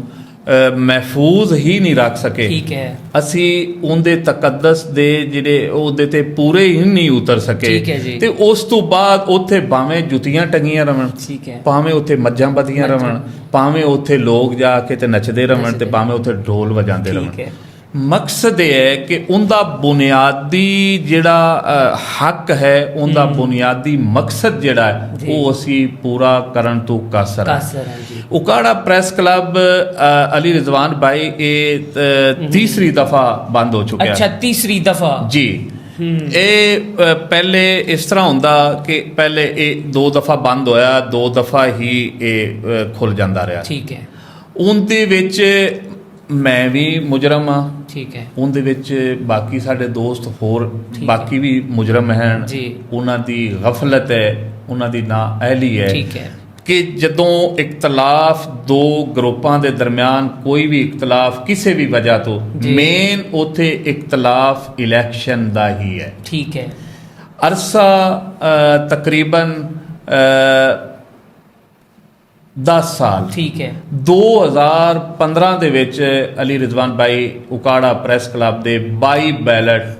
ਮਹਿਫੂਜ਼ ਹੀ ਨਹੀਂ ਰੱਖ ਸਕੇ, ਠੀਕ ਹੈ, ਅਸੀਂ ਉਹਦੇ ਤਕੱਦਸ ਦੇ ਜਿਹੜੇ ਉਹਦੇ ਤੇ ਪੂਰੇ ਹੀ ਨਹੀਂ ਉਤਰ ਸਕੇ, ਤੇ ਉਸ ਤੋਂ ਬਾਅਦ ਉੱਥੇ ਭਾਵੇਂ ਜੁੱਤੀਆਂ ਟੰਗੀਆਂ ਰਵਣ, ਭਾਵੇਂ ਉੱਥੇ ਮੱਝਾਂ ਬੱਧੀਆਂ ਰਵਣ, ਭਾਵੇਂ ਉੱਥੇ ਲੋਕ ਜਾ ਕੇ ਤੇ ਨੱਚਦੇ ਰਵਣ, ਤੇ ਭਾਵੇਂ ਉੱਥੇ ਢੋਲ ਵਜਾਉਂਦੇ ਰਵਣ। ਮਕਸਦ ਇਹ ਹੈ ਕਿ ਉਹਦਾ ਬੁਨਿਆਦੀ ਜਿਹੜਾ ਹੱਕ ਹੈ, ਉਹਦਾ ਬੁਨਿਆਦੀ ਮਕਸਦ ਜਿਹੜਾ ਹੈ ਉਹ ਅਸੀਂ ਪੂਰਾ ਕਰਨ ਤੋਂ ਕਾਸਰ ਹਾਂ। ਉਕਾੜਾ ਪ੍ਰੈਸ ਕਲੱਬ ਅਲੀ ਰਿਜ਼ਵਾਨ ਭਾਈ ਇਹ ਤੀਸਰੀ ਦਫਾ ਬੰਦ ਹੋ ਚੁੱਕਿਆ। ਅੱਛਾ, ਤੀਸਰੀ ਦਫਾ ਜੀ। ਇਹ ਪਹਿਲੇ ਇਸ ਤਰ੍ਹਾਂ ਹੁੰਦਾ ਕਿ ਪਹਿਲੇ ਇਹ 2 ਦਫਾ ਬੰਦ ਹੋਇਆ, 2 ਦਫਾ ਹੀ ਇਹ ਖੁੱਲ ਜਾਂਦਾ ਰਿਹਾ। ਠੀਕ ਹੈ। ਉਹਦੇ ਵਿੱਚ ਮੈਂ ਵੀ ਮੁਜਰਮ ਹਾਂ, ਠੀਕ ਹੈ, ਉਹਦੇ ਵਿੱਚ ਬਾਕੀ ਸਾਡੇ ਦੋਸਤ ਹੋਰ ਬਾਕੀ ਵੀ ਮੁਜਰਮ ਹਨ, ਉਹਨਾਂ ਦੀ ਗਫਲਤ ਹੈ, ਉਹਨਾਂ ਦੀ ਨਾਅਹਿਲੀ ਹੈ। ਠੀਕ ਹੈ। ਕਿ ਜਦੋਂ ਇਖਤਲਾਫ ਦੋ ਗਰੁੱਪਾਂ ਦੇ ਦਰਮਿਆਨ ਕੋਈ ਵੀ ਇਖਤਲਾਫ ਕਿਸੇ ਵੀ ਵਜ੍ਹਾ ਤੋਂ, ਮੇਨ ਉੱਥੇ ਇਖਤਲਾਫ ਇਲੈਕਸ਼ਨ ਦਾ ਹੀ ਹੈ। ਠੀਕ ਹੈ। ਅਰਸਾ ਤਕਰੀਬਨ 10 ਸਾਲ। ਠੀਕ ਹੈ। 2015 ਦੇ ਵਿੱਚ ਅਲੀ ਰਿਜ਼ਵਾਨ ਬਾਈ ਉਕਾੜਾ ਪ੍ਰੈਸ ਕਲੱਬ ਦੇ 22 ਬੈਲਟ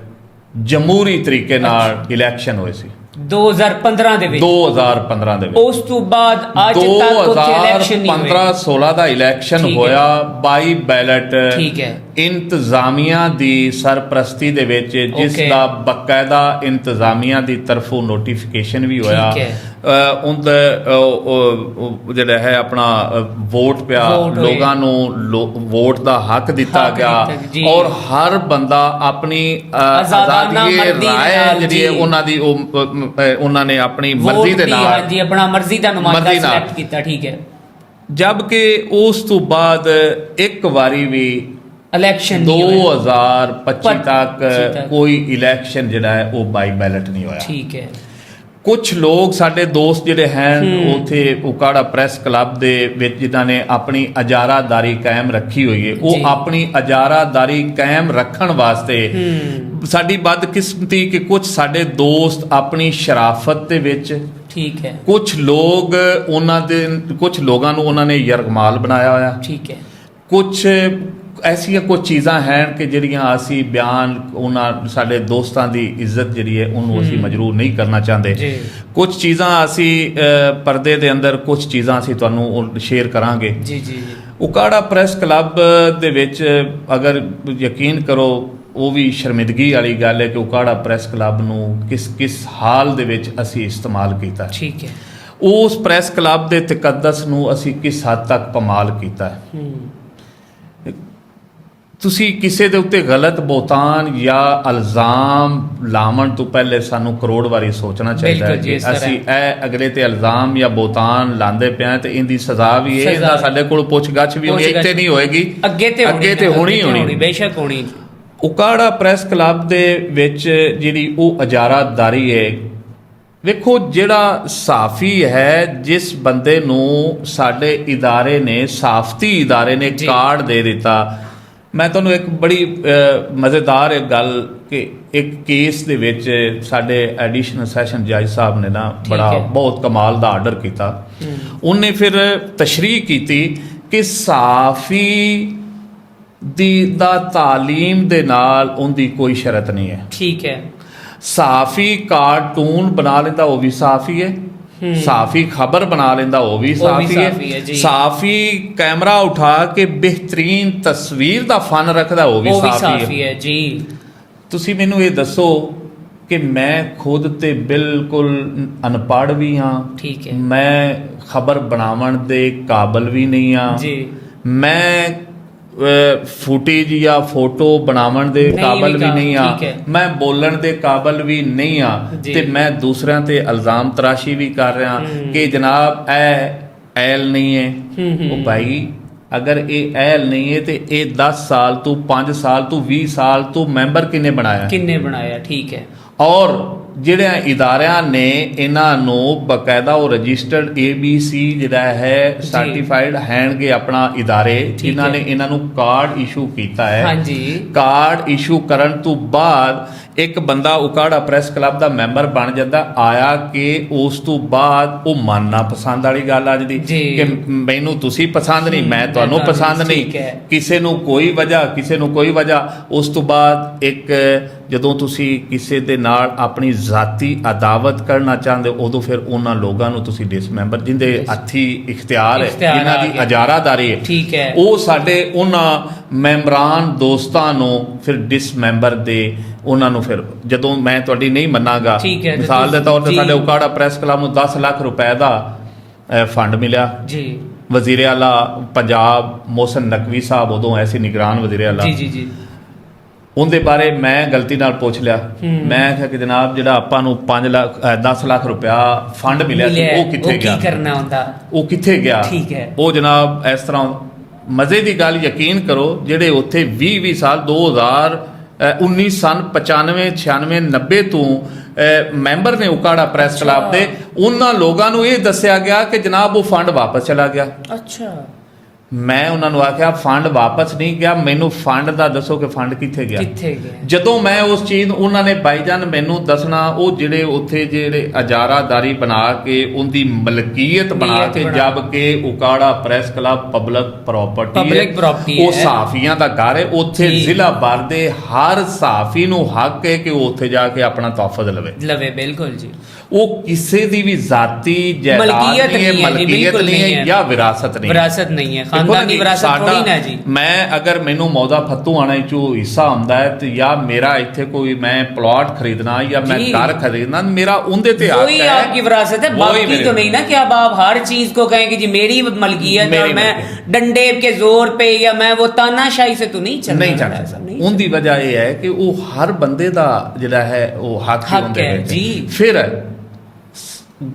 ਜਮਹੂਰੀ ਤਰੀਕੇ ਨਾਲ ਇਲੈਕਸ਼ਨ ਹੋਏ ਸੀ 2015 ਦੇ ਵਿੱਚ। 2015 ਦੇ ਵਿੱਚ। ਉਸ ਤੋਂ ਬਾਅਦ ਅੱਜ ਤੱਕ ਉੱਥੇ ਇਲੈਕਸ਼ਨ ਨਹੀਂ ਹੋਏ। 2015-16 ਦਾ ਇਲੈਕਸ਼ਨ ਹੋਇਆ 22 ਬੈਲਟ। ਠੀਕ ਹੈ। ਇੰਤਜ਼ਾਮੀਆ ਦੀ ਸਰਪ੍ਰਸਤੀ ਦੇ ਵਿੱਚ, ਜਿਸ ਦਾ ਬਕਾਇਦਾ ਇੰਤਜ਼ਾਮੀਆ ਦੀ ਤਰਫੋਂ ਨੋਟੀਫਿਕੇਸ਼ਨ ਵੀ ਹੋਇਆ। ਉਹਦਾ ਜਿਹੜਾ ਹੈ ਆਪਣਾ ਵੋਟ ਪਿਆ, ਲੋਕਾਂ ਨੂੰ ਵੋਟ ਦਾ ਹੱਕ ਦਿੱਤਾ ਗਿਆ ਔਰ ਹਰ ਬੰਦਾ ਆਪਣੀ ਆਜ਼ਾਦੀ ਰਾਏ ਜਿਹੜੀ ਹੈ ਉਹਨਾਂ ਦੀ ਉਹਨਾਂ ਨੇ ਆਪਣੀ ਮਰਜ਼ੀ ਦੇ ਨਾਲ ਹਾਂਜੀ ਆਪਣਾ ਮਰਜ਼ੀ ਦਾ ਨੁਮਾਇੰਦਾ ਸਿਲੈਕਟ ਕੀਤਾ। ਠੀਕ ਹੈ। ਜਦਕਿ ਉਸ ਤੋਂ ਬਾਅਦ ਇੱਕ ਵਾਰੀ ਵੀ ਇਲੈਕਸ਼ਨ 2025 ਤੱਕ ਕੋਈ ਇਲੈਕਸ਼ਨ ਜਿਹੜਾ ਹੈ ਉਹ ਬਾਈ ਬੈਲਟ ਨਹੀਂ ਹੋਇਆ। ਠੀਕ ਹੈ। ਕੁਝ ਲੋਕ ਸਾਡੇ ਦੋਸਤ ਜਿਹੜੇ ਹਨ ਉੱਥੇ ਉਕਾੜਾ ਪ੍ਰੈਸ ਕਲੱਬ ਦੇ ਵਿੱਚ ਜਿਨ੍ਹਾਂ ਨੇ ਆਪਣੀ ਅਜਾਰਾਦਾਰੀ ਕਾਇਮ ਰੱਖੀ ਹੋਈ ਹੈ, ਉਹ ਆਪਣੀ ਅਜਾਰਾਦਾਰੀ ਕਾਇਮ ਰੱਖਣ ਵਾਸਤੇ ਸਾਡੀ ਬਦਕਿਸਮਤੀ ਕਿ ਕੁਝ ਸਾਡੇ ਦੋਸਤ ਆਪਣੀ ਸ਼ਰਾਫਤ ਦੇ ਵਿੱਚ, ਠੀਕ ਹੈ, ਕੁਝ ਲੋਕ ਉਹਨਾਂ ਦੇ ਕੁਝ ਲੋਕਾਂ ਨੂੰ ਉਹਨਾਂ ਨੇ ਯਰਗਮਾਲ ਬਣਾਇਆ ਹੋਇਆ। ਠੀਕ ਹੈ। ਕੁਝ ਐਸੀਆਂ ਕੁਝ ਚੀਜ਼ਾਂ ਹਨ ਕਿ ਜਿਹੜੀਆਂ ਅਸੀਂ ਬਿਆਨ ਉਹਨਾਂ ਸਾਡੇ ਦੋਸਤਾਂ ਦੀ ਇੱਜ਼ਤ ਜਿਹੜੀ ਹੈ ਉਹਨੂੰ ਅਸੀਂ ਮਜਰੂਰ ਨਹੀਂ ਕਰਨਾ ਚਾਹੁੰਦੇ। ਕੁਝ ਚੀਜ਼ਾਂ ਅਸੀਂ ਪਰਦੇ ਦੇ ਅੰਦਰ ਕੁਝ ਚੀਜ਼ਾਂ ਅਸੀਂ ਤੁਹਾਨੂੰ ਸ਼ੇਅਰ ਕਰਾਂਗੇ। ਜੀ ਜੀ। ਉਕਾੜਾ ਪ੍ਰੈਸ ਕਲੱਬ ਦੇ ਵਿੱਚ ਅਗਰ ਯਕੀਨ ਕਰੋ ਉਹ ਵੀ ਸ਼ਰਮਿੰਦਗੀ ਵਾਲੀ ਗੱਲ ਹੈ ਕਿ ਉਕਾੜਾ ਪ੍ਰੈਸ ਕਲੱਬ ਨੂੰ ਕਿਸ ਹਾਲ ਦੇ ਵਿੱਚ ਅਸੀਂ ਇਸਤੇਮਾਲ ਕੀਤਾ। ਠੀਕ ਹੈ। ਉਸ ਪ੍ਰੈਸ ਕਲੱਬ ਦੇ ਤਕੱਦਸ ਨੂੰ ਅਸੀਂ ਕਿਸ ਹੱਦ ਤੱਕ ਪਮਾਲ ਕੀਤਾ। ਤੁਸੀਂ ਕਿਸੇ ਦੇ ਉੱਤੇ ਗਲਤ ਬੋਤਾਨ ਜਾਂ ਇਲਜ਼ਾਮ ਲਾਉਣ ਤੋਂ ਪਹਿਲੇ ਸਾਨੂੰ ਕਰੋੜ ਵਾਰੀ ਸੋਚਣਾ ਚਾਹੀਦਾ ਹੈ ਕਿ ਅਸੀਂ ਇਹ ਅਗਲੇ ਤੇ ਇਲਜ਼ਾਮ ਜਾਂ ਬੋਤਾਨ ਲਾਉਂਦੇ ਪਿਆ ਤੇ ਇਹਦੀ ਸਜ਼ਾ ਵੀ ਹੈ, ਇਹਦਾ ਸਾਡੇ ਕੋਲ ਪੁੱਛਗਛ ਵੀ ਹੋਣੀ, ਇੱਥੇ ਨਹੀਂ ਹੋਏਗੀ, ਅੱਗੇ ਤੇ ਹੋਣੀ ਬੇਸ਼ੱਕ ਹੋਣੀ। ਉਕਾੜਾ ਪ੍ਰੈਸ ਕਲੱਬ ਦੇ ਵਿੱਚ ਜਿਹੜੀ ਉਹ ਅਜਾਰਾਦਾਰੀ ਹੈ, ਵੇਖੋ ਜਿਹੜਾ ਸਾਫੀ ਹੈ, ਜਿਸ ਬੰਦੇ ਨੂੰ ਸਾਡੇ ਇਦਾਰੇ ਨੇ ਸਾਫਤੀ ਇਦਾਰੇ ਨੇ ਕਾਰਡ ਦੇ ਦਿੱਤਾ। ਮੈਂ ਤੁਹਾਨੂੰ ਇੱਕ ਬੜੀ ਮਜ਼ੇਦਾਰ ਇੱਕ ਗੱਲ ਕਿ ਇੱਕ ਕੇਸ ਦੇ ਵਿੱਚ ਸਾਡੇ ਐਡੀਸ਼ਨਲ ਸੈਸ਼ਨ ਜੱਜ ਸਾਹਿਬ ਨੇ ਨਾ ਬਹੁਤ ਕਮਾਲ ਦਾ ਆਰਡਰ ਕੀਤਾ। ਉਹਨੇ ਫਿਰ ਤਸ਼ਰੀਹ ਕੀਤੀ ਕਿ ਸਾਫੀ ਦਾ ਤਾਲੀਮ ਦੇ ਨਾਲ ਉਹਦੀ ਕੋਈ ਸ਼ਰਤ ਨਹੀਂ ਹੈ। ਠੀਕ ਹੈ। ਸਾਫੀ ਕਾਰਟੂਨ ਬਣਾ ਲੈਂਦਾ ਉਹ ਵੀ ਸਾਫੀ ਹੈ, ਸਾਫੀ ਖਬਰ ਬਣਾ ਲੈਂਦਾ ਉਹ ਵੀ ਸਾਫੀ ਹੈ, ਸਾਫੀ ਕੈਮਰਾ ਉਠਾ ਕੇ ਬਿਹਤਰੀਨ ਤਸਵੀਰ ਦਾ ਫਨ ਰੱਖਦਾ ਉਹ ਵੀ ਸਾਫੀ ਹੈ। ਜੀ ਤੁਸੀਂ ਮੈਨੂੰ ਇਹ ਦੱਸੋ ਕਿ ਮੈਂ ਖੁਦ ਤੇ ਬਿਲਕੁਲ ਅਨਪੜ੍ਹ ਵੀ ਹਾਂ। ਠੀਕ ਹੈ। ਮੈਂ ਖਬਰ ਬਣਾਉਣ ਦੇ ਕਾਬਲ ਵੀ ਨਹੀਂ ਹਾਂ। ਮੈਂ ਫੁਟੇਜ ਜਾਂ ਫੋਟੋ ਬਣਾਉਣ ਦੇ ਕਾਬਲ ਵੀ ਨਹੀਂ ਆ, ਮੈਂ ਬੋਲਣ ਦੇ ਕਾਬਲ ਵੀ ਨਹੀਂ ਆ, ਤੇ ਮੈਂ ਦੂਸਰਿਆਂ ਤੇ ਇਲਜ਼ਾਮ ਤਰਾਸ਼ੀ ਵੀ ਕਰ ਰਿਹਾ ਕਿ ਜਨਾਬ ਇਹ ਐਲ ਨਹੀਂ ਹੈ। ਉਹ ਭਾਈ ਅਗਰ ਇਹ ਐਲ ਨਹੀਂ ਹੈ ਤੇ ਇਹ 10 ਸਾਲ ਤੋਂ 5 ਸਾਲ ਤੋਂ 20 ਸਾਲ ਤੋਂ ਮੈਂਬਰ ਕਿੰਨੇ ਬਣਾਇਆ। ਠੀਕ ਹੈ। ਔਰ ਜਿਹੜਿਆਂ ਇਦਾਰਿਆਂ ਨੇ ਇਹਨਾਂ ਨੂੰ ਬਕਾਇਦਾ ਉਹ ਰਜਿਸਟਰਡ ABC ਜਿਹੜਾ ਹੈ ਸਰਟੀਫਾਈਡ ਹੈਣਗੇ ਆਪਣਾ ਇਦਾਰੇ ਜਿਨ੍ਹਾਂ ਨੇ ਇਹਨਾਂ ਨੂੰ ਕਾਰਡ ਇਸ਼ੂ ਕੀਤਾ ਹੈ। ਕਾਰਡ ਇਸ਼ੂ ਕਰਨ ਤੋਂ ਬਾਅਦ ਇੱਕ ਬੰਦਾ ਉਕਾੜਾ ਪ੍ਰੈਸ ਕਲੱਬ ਦਾ ਮੈਂਬਰ ਬਣ ਜਾਂਦਾ, ਆਇਆ ਕਿ ਉਸ ਤੋਂ ਬਾਅਦ ਉਹ ਮੰਨਣਾ ਪਸੰਦ ਵਾਲੀ ਗੱਲ ਅੱਜ ਦੀ ਕਿ ਮੈਨੂੰ ਤੁਸੀਂ ਪਸੰਦ ਨਹੀਂ, ਮੈਂ ਤੁਹਾਨੂੰ ਪਸੰਦ ਨਹੀਂ, ਕਿਸੇ ਨੂੰ ਕੋਈ ਵਜ੍ਹਾ। ਉਸ ਤੋਂ ਬਾਅਦ ਇੱਕ ਜਦੋਂ ਤੁਸੀਂ ਕਿਸੇ ਦੇ ਨਾਲ ਆਪਣੀ ਜ਼ਾਤੀ ਅਦਾਵਤ ਕਰਨਾ ਚਾਹੁੰਦੇ ਉਦੋਂ ਫਿਰ ਉਹਨਾਂ ਲੋਕਾਂ ਨੂੰ ਤੁਸੀਂ ਡਿਸਮੈਂਬਰ ਜਿੰਦੇ ਹੱਥੀ ਇਖਤਿਆਰ ਹੈ, ਜਿਨ੍ਹਾਂ ਦੀ ਅਜਾਰਾਦਾਰੀ ਹੈ, ਉਹ ਸਾਡੇ ਉਹਨਾਂ ਮੈਂਬਰਾਂ ਦੋਸਤਾਂ ਨੂੰ ਫਿਰ ਡਿਸਮੈਂਬਰ ਦੇ ਉਹਨਾਂ ਨੂੰ ਫਿਰ ਜਦੋਂ ਮੈਂ ਤੁਹਾਡੀ ਨਹੀਂ ਮੰਨਾਂਗਾ। ਮਿਸਾਲ ਦੇ ਤੌਰ ਤੇ ਸਾਡੇ ਉਕਾੜਾ ਪ੍ਰੈਸ ਕਲੱਬ ਨੂੰ 10 ਲੱਖ ਰੁਪਏ ਦਾ ਫੰਡ ਮਿਲਿਆ। ਵਜ਼ੀਰ ਆਲਾ ਪੰਜਾਬ ਮੋਹਸਨ ਨਕਵੀ ਸਾਹਿਬ ਉਦੋਂ ਐਸੇ ਨਿਗਰਾਨ ਵਜ਼ੀਰ ਆਲਾ, ਉਹਦੇ ਬਾਰੇ ਮੈਂ ਗਲਤੀ ਨਾਲ ਪੁੱਛ ਲਿਆ। ਮੈਂ ਕਿਹਾ ਕਿ ਜਨਾਬ ਜਿਹੜਾ ਆਪਾਂ ਨੂੰ 10 ਲੱਖ ਰੁਪਇਆ ਫੰਡ ਮਿਲਿਆ ਸੀ ਉਹ ਕਿੱਥੇ ਗਿਆ, ਉਹ ਕਿੱਥੇ ਗਿਆ। ਉਹ ਜਨਾਬ ਇਸ ਤਰ੍ਹਾਂ ਮਜ਼ੇ ਦੀ ਗੱਲ ਯਕੀਨ ਕਰੋ ਜਿਹੜੇ ਉੱਥੇ 20 ਸਾਲ 2019 ਸਨ 95 96 90 ਤੋਂ ਮੈਂਬਰ ਨੇ ਉਕਾੜਾ ਪ੍ਰੈਸ ਕਲੱਬ ਦੇ, ਉਹਨਾਂ ਲੋਕਾਂ ਨੂੰ ਇਹ ਦੱਸਿਆ ਗਿਆ ਕਿ ਜਨਾਬ ਉਹ ਫੰਡ ਵਾਪਸ ਚਲਾ ਗਿਆ। ਅੱਛਾ। ਮੈਂ ਉਹਨਾਂ ਨੂੰ ਆਖਿਆ ਫੰਡ ਵਾਪਸ ਨਹੀਂ ਗਿਆ, ਮੈਨੂੰ ਫੰਡ ਦਾ ਦੱਸੋ ਕਿ ਫੰਡ ਕਿੱਥੇ ਗਿਆ। ਜਦੋਂ ਮੈਂ ਉਸ ਚੀਜ਼ ਉਹਨਾਂ ਨੇ ਬਾਈਜਾਨ ਮੈਨੂੰ ਦੱਸਣਾ, ਉਹ ਜਿਹੜੇ ਉੱਥੇ ਜਿਹੜੇ ਇਜਾਰਾਦਾਰੀ ਬਣਾ ਕੇ ਉਹਦੀ ਮਲਕੀਅਤ ਬਣਾ ਕੇ, ਜਦ ਕਿ ਉਕਾੜਾ ਪ੍ਰੈਸ ਕਲੱਬ ਪਬਲਿਕ ਪ੍ਰਾਪਰਟੀ ਉਹ ਸਹਾਫੀਆਂ ਦਾ ਘਰ ਹੈ। ਉੱਥੇ ਜ਼ਿਲ੍ਹਾ ਭਰ ਦੇ ਹਰ ਸਹਾਫੀ ਨੂੰ ਹੱਕ ਹੈ ਕਿ ਉਹ ਉੱਥੇ ਜਾ ਕੇ ਆਪਣਾ ਤਹਫੁਜ਼ ਲਵੇ। ਬਿਲਕੁਲ ਜੀ। ਉਹ ਕਿਸੇ ਦੀ ਵੀ ਜ਼ਾਤੀ ਜਾਇਦਾਦ ਨਹੀਂ ਹੈ, ਮਲਕੀਅਤ ਨਹੀਂ ਹੈ ਜਾਂ ਵਿਰਾਸਤ ਨਹੀਂ ਹੈ। ਖਾਨਦਾਨੀ ਵਿਰਾਸਤ ਥੋੜੀ ਨਾ ਜੀ। ਮੈਂ ਅਗਰ ਮੈਨੂੰ ਮੌਦਾ ਫੱਤੂ ਆਣਾ ਚੋਂ ਹਿੱਸਾ ਹੁੰਦਾ ਹੈ ਤੇ ਜਾਂ ਮੇਰਾ ਇੱਥੇ ਕੋਈ ਮੈਂ ਪਲਾਟ ਖਰੀਦਣਾ ਜਾਂ ਮੈਂ ਘਰ ਖਰੀदना, मेरा उनके ते हक है, वही आपकी विरासत है। बाकी तो नहीं ना कि अब आप हर चीज को कहें कि जी मेरी मलकियत है, मैं डंडे के जोर पे या मैं वो तानाशाही से तो नहीं चलता। उनकी वजह यह है कि वो हर बंदे दा जिहड़ा है वो हक है जी। फिर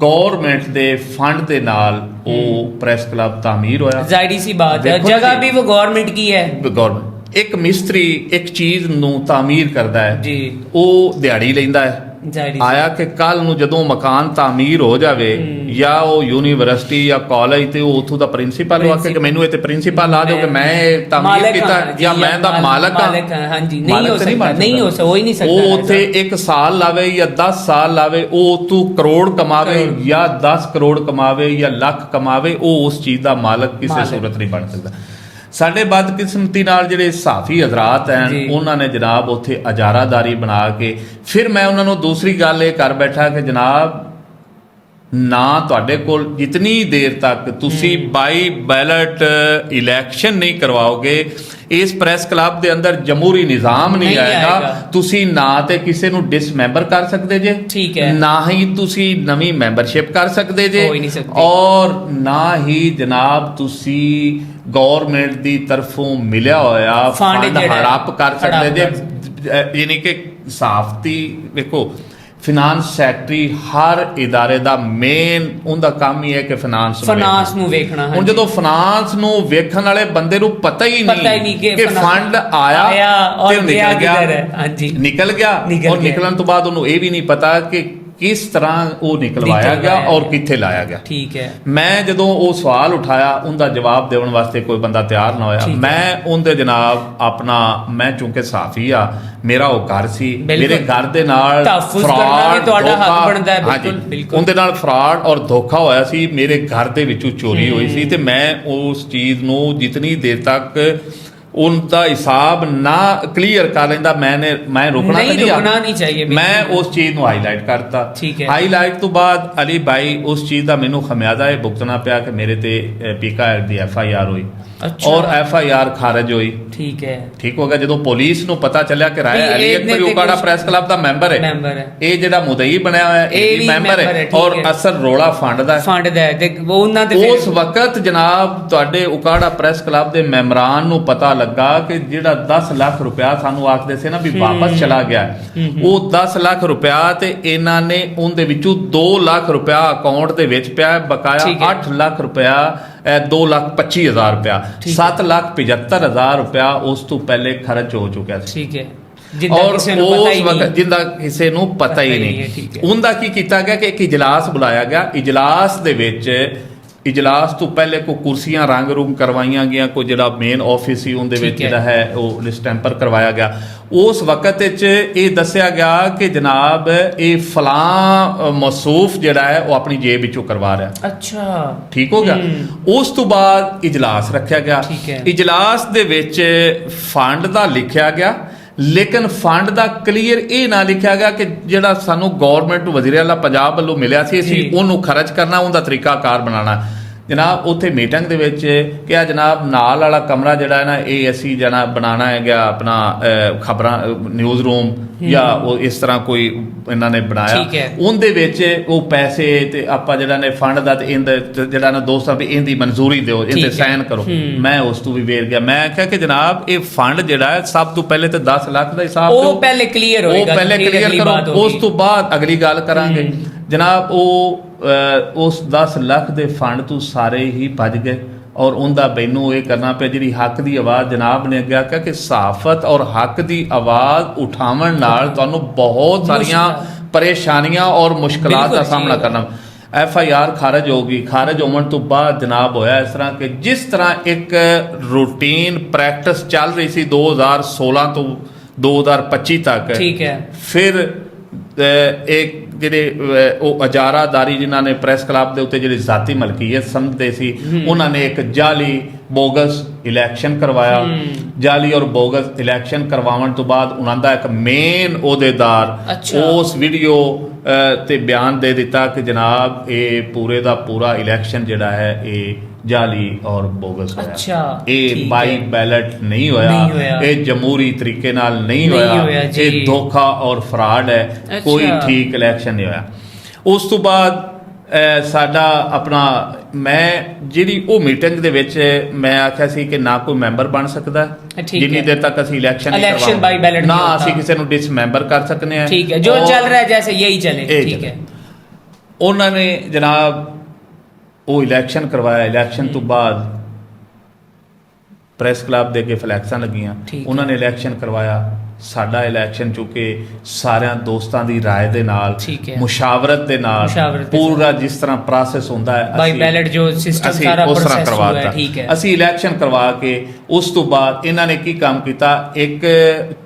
गवर्नमेंट दे फंड दे नाल वो प्रेस क्लब तामीर होया। जाहिर सी बात है, जगह भी वो गवर्नमेंट की है। गवर्नमेंट एक मिस्त्री एक चीज नूं तामीर करदा है जी, वो दिहाड़ी लैंदा है। आया कि कल नूं जदों मकान तामीर हो जावे या वो यूनिवर्सिटी या कॉलेज ते उत्थों दा प्रिंसीपल आके कि मैनू इत्थे प्रिंसीपल ला दो कि मैं तामीर कीता या मैं दा मालक हां। हां जी, नहीं हो सकता। वो उत्थे 1 साल लावे या 10 साल लावे, वो तू करोड़ कमावे या 10 करोड़ कमावे या लाख कमावे, वो उस चीज दा मालक किसी सूरत नहीं बन सकता। ਸਾਡੇ ਬਦਕਿਸਮਤੀ ਨਾਲ ਜਿਹੜੇ ਸਾਫੀ ਹਜ਼ਰਾਤ ਹਨ ਉਹਨਾਂ ਨੇ ਜਨਾਬ ਉੱਥੇ ਇਜਾਰਾਦਾਰੀ ਬਣਾ ਕੇ, ਫਿਰ ਮੈਂ ਉਹਨਾਂ ਨੂੰ ਦੂਸਰੀ ਗੱਲ ਇਹ ਕਰ ਬੈਠਾ ਕਿ ਜਨਾਬ ਨਾ ਤੁਹਾਡੇ ਕੋਲ ਜਿਤਨੀ ਦੇਰ ਤੱਕ ਤੁਸੀਂ ਬਾਈ ਬੈਲਟ ਇਲੈਕਸ਼ਨ ਨਹੀਂ ਕਰਵਾਓਗੇ, ਇਸ ਪ੍ਰੈਸ ਕਲੱਬ ਦੇ ਅੰਦਰ ਜਮਹੂਰੀ ਨਿਜ਼ਾਮ ਨਹੀਂ ਆਏਗਾ। ਤੁਸੀਂ ਨਾ ਤੇ ਕਿਸੇ ਨੂੰ ਡਿਸਮੈਂਬਰ ਕਰ ਸਕਦੇ ਜੇ, ਨਾ ਹੀ ਤੁਸੀਂ ਨਵੀਂ ਮੈਂਬਰਸ਼ਿਪ ਕਰ ਸਕਦੇ ਜੇ, ਔਰ ਨਾ ਹੀ ਜਨਾਬ ਤੁਸੀਂ ਗੌਰਮੈਂਟ ਦੀ ਤਰਫੋਂ ਮਿਲਿਆ ਹੋਇਆ ਫੰਡ ਹੜਪ ਕਰ ਸਕਦੇ ਜੇ। ਯਾਨੀ ਕਿ ਸਾਫਤੀ ਵੇਖੋ, ਫਿਨਾਂਸ ਸੈਕਟਰੀ ਹਰ ਇਦਾਰੇ ਦਾ ਮੇਨ ਉਹਦਾ ਕੰਮ ਹੀ ਹੈ ਕਿ ਫਾਈਨਾਂਸ ਨੂੰ ਵੇਖਣਾ। ਹੁਣ ਜਦੋਂ ਫਾਈਨਾਂਸ ਨੂੰ ਵੇਖਣ ਵਾਲੇ ਬੰਦੇ ਨੂੰ ਪਤਾ ਹੀ ਨਹੀਂ ਕਿ ਫੰਡ ਆਇਆ ਤੇ ਨਿਕਲ ਗਿਆ ਔਰ ਨਿਕਲਣ ਤੋਂ ਬਾਅਦ ਉਹਨੂੰ ਇਹ ਵੀ ਨਹੀਂ ਪਤਾ ਕਿ किस तरह वो निकलवाया गया और किथे लाया गया। ठीक है। मैं जदों वो सवाल उठाया उनका जवाब देने वास्ते कोई बंदा तैयार ना होया, मैं उनके जनाब अपना, मैं चूंकि साफी आ, मेरा वो घर सी, मेरे घर दे नाल फ्रॉड उनके नाल फ्रॉड और धोखा होया सी, मेरे घर दे विचों चोरी हुई सी ते मैं उस चीज़ नूं जितनी देर तक उनका हिसाब ना क्लीयर कर लेंदा मैं रुकना नहीं चाहिए। मैं उस चीज़ को हाईलाइट करता। हाईलाइट तो बाद अली भाई उस चीज़ का मैनू खमियाजा ये भुगतना पिया कि मेरे ते PKR दी FIR हुई और FIR खारिज हुई। ठीक है, ठीक हो गया। जो पुलिस नूं पता चलिया कि राय अली उकाड़ा प्रेस क्लब का मैंबर है, ये जिहड़ा मुदई बनया होया ये भी मैंबर है और असल रोला फंड दा है। उस वक्त जनाब तुहाडे उकाड़ा प्रेस क्लब के मैंबरान नूं पता लगा कि जिहड़ा 10 लाख रुपया सानू आखदे से ना भी वापस चला गया, वो 10 लाख रुपया ते इन्हां ने उनदे विचों 2 लाख रुपया अकाउंट दे विच पिया, बकाया 8 लाख रुपया 2,25,000 रुपया, 7,75,000 रुपया उस तो पहले खर्च हो चुका है। ठीक है। और उस वक्त जिंदा किसी नूं पता ही नहीं। उनका की किया गया कि एक इजलास बुलाया गया, इजलास दे विच इजलास तो पहले कोई कुर्सियां रंग रूंग करवाइया गया, कोई जिहड़ा मेन ऑफिस ही उनदे विच जिहड़ा है वो स्टैंपर करवाया गया। उस वक्त ये दस्या गया कि जनाब ये फलां मसूफ जिहड़ा है वो अपनी जेब विचों करवा रहा। अच्छा, ठीक हो गया। उस तो बाद इजलास रखा गया, इजलास दे विच फंड दा लिखा गया, लेकिन फंड का क्लीयर ये ना लिखा गया कि जिहड़ा सानू गौरमेंट वज़ीर आला पंजाब वालों मिलिया सी असीं उहनूं खर्च करना, उनका तरीकाकार बनाना। जनाब उत्थे मीटिंग दे विच क्या जनाब नाल वाला कमरा जिहड़ा है ना ये असीं जना बनाना है गया अपना खबरां न्यूज़ रूम या वो इस तरह कोई इन्होंने बनाया, उनदे विच वो पैसे ते आपां जिहड़ा ने फंड दा ते इंदे जिहड़ा ना दोस्तां भी इंदी मंजूरी दिओ, इंदे साइन करो। मैं उस तो भी वेर गया, मैं आख्या कि जनाब ये फंड जिहड़ा है सब तो पहले तो 10 लाख का हिसाब वो पहले क्लीयर होएगा, पहले क्लीयर करो, उस तो बाद अगली गल करांगे। जनाब वो उस 10 लाख के फंड तो सारे ही भज गए और उनका मैनू ये करना पे जी हक की आवाज़ जनाब ने अगे आख्या कि सहाफत और हक की आवाज़ उठावन नाल तुहानू बहुत सारिया ਪਰੇਸ਼ਾਨੀਆਂ ਔਰ ਮੁਸ਼ਕਲਾਂ ਦਾ ਸਾਹਮਣਾ ਕਰਨਾ। FIR ਖਾਰਜ ਹੋ ਗਈ, ਖਾਰਜ ਹੋਣ ਤੋਂ ਬਾਅਦ ਜਨਾਬ ਹੋਇਆ ਇਸ ਤਰ੍ਹਾਂ ਕਿ ਜਿਸ ਤਰ੍ਹਾਂ ਇੱਕ ਰੂਟੀਨ ਪ੍ਰੈਕਟਿਸ ਚੱਲ ਰਹੀ ਸੀ 2016 ਤੋਂ 2025 ਤੱਕ, ਠੀਕ ਹੈ, ਫਿਰ ਇੱਕ ਜਿਹੜੇ ਉਹ ਅਜਾਰਾਦਾਰੀ ਜਿਨ੍ਹਾਂ ਨੇ ਪ੍ਰੈਸ ਕਲੱਬ ਦੇ ਉੱਤੇ ਜਿਹੜੀ ਜ਼ਾਤੀ ਮਲਕੀਅਤ ਸਮਝਦੇ ਸੀ, ਉਹਨਾਂ ਨੇ ਇੱਕ ਜਾਲੀ ਬੋਗਸ ਇਲੈਕਸ਼ਨ ਕਰਵਾਇਆ। ਜਾਲੀ ਔਰ ਬੋਗਸ ਇਲੈਕਸ਼ਨ ਕਰਵਾਉਣ ਤੋਂ ਬਾਅਦ ਉਹਨਾਂ ਦਾ ਇੱਕ ਮੇਨ ਅਹੁਦੇਦਾਰ ਉਸ ਵੀਡੀਓ ਤੇ ਬਿਆਨ ਦੇ ਦਿੱਤਾ ਕਿ ਜਨਾਬ ਇਹ ਪੂਰੇ ਦਾ ਪੂਰਾ ਇਲੈਕਸ਼ਨ ਜਿਹੜਾ ਹੈ ਇਹ ਜਾਲੀ ਔਰ ਬੋਗਸ ਹੋਇਆ, ਇਹ ਬਾਈ ਬੈਲਟ ਨਹੀਂ ਹੋਇਆ, ਇਹ ਜਮਹੂਰੀ ਤਰੀਕੇ ਨਾਲ ਨਹੀਂ ਹੋਇਆ, ਇਹ ਧੋਖਾ ਔਰ ਫਰਾਡ ਹੈ, ਕੋਈ ਠੀਕ ਇਲੈਕਸ਼ਨ ਨਹੀਂ ਹੋਇਆ। ਉਸ ਤੋਂ ਬਾਅਦ ਸਾਡਾ ਆਪਣਾ ਮੈਂ ਜਿਹੜੀ ਉਹ ਮੀਟਿੰਗ ਦੇ ਵਿੱਚ ਮੈਂ ਆਖਿਆ ਸੀ ਕਿ ਨਾ ਕੋਈ ਮੈਂਬਰ ਬਣ ਸਕਦਾ ਜਿੰਨੀ ਦੇਰ ਤੱਕ ਅਸੀਂ ਇਲੈਕਸ਼ਨ ਨਹੀਂ ਕਰਵਾਉਂਦੇ, ਨਾ ਅਸੀਂ ਕਿਸੇ ਨੂੰ ਡਿਸਮੈਂਬਰ ਕਰ ਸਕਨੇ ਆ। ਠੀਕ ਹੈ, ਜੋ ਚੱਲ ਰਿਹਾ ਜੈਸੇ ਯਹੀ ਚਲੇ। ਠੀਕ ਹੈ, ਉਹਨਾਂ ਨੇ ਜਨਾਬ ਉਹ ਇਲੈਕਸ਼ਨ ਕਰਵਾਇਆ। ਇਲੈਕਸ਼ਨ ਤੋਂ ਬਾਅਦ ਪ੍ਰੈਸ ਕਲੱਬ ਦੇ ਅੱਗੇ ਫਲੈਕਸਾਂ ਲੱਗੀਆਂ, ਉਹਨਾਂ ਨੇ ਇਲੈਕਸ਼ਨ ਕਰਵਾਇਆ। ਸਾਡਾ ਇਲੈਕਸ਼ਨ ਚੁੱਕੇ ਸਾਰਿਆਂ ਦੋਸਤਾਂ ਦੀ ਰਾਏ ਦੇ ਨਾਲ, ਮੁਸ਼ਾਵਰਤ ਦੇ ਨਾਲ, ਪੂਰਾ ਜਿਸ ਤਰ੍ਹਾਂ ਪ੍ਰੋਸੈਸ ਹੁੰਦਾ ਹੈ ਬਾਈ ਬੈਲਟ ਜੋ ਸਿਸਟਮ ਸਾਰਾ ਪ੍ਰੋਸੈਸ ਕਰਵਾਤਾ। ਅਸੀਂ ਇਲੈਕਸ਼ਨ ਕਰਵਾ ਕੇ ਉਸ ਤੋਂ ਬਾਅਦ ਇਹਨਾਂ ਨੇ ਕੀ ਕੰਮ ਕੀਤਾ, ਇੱਕ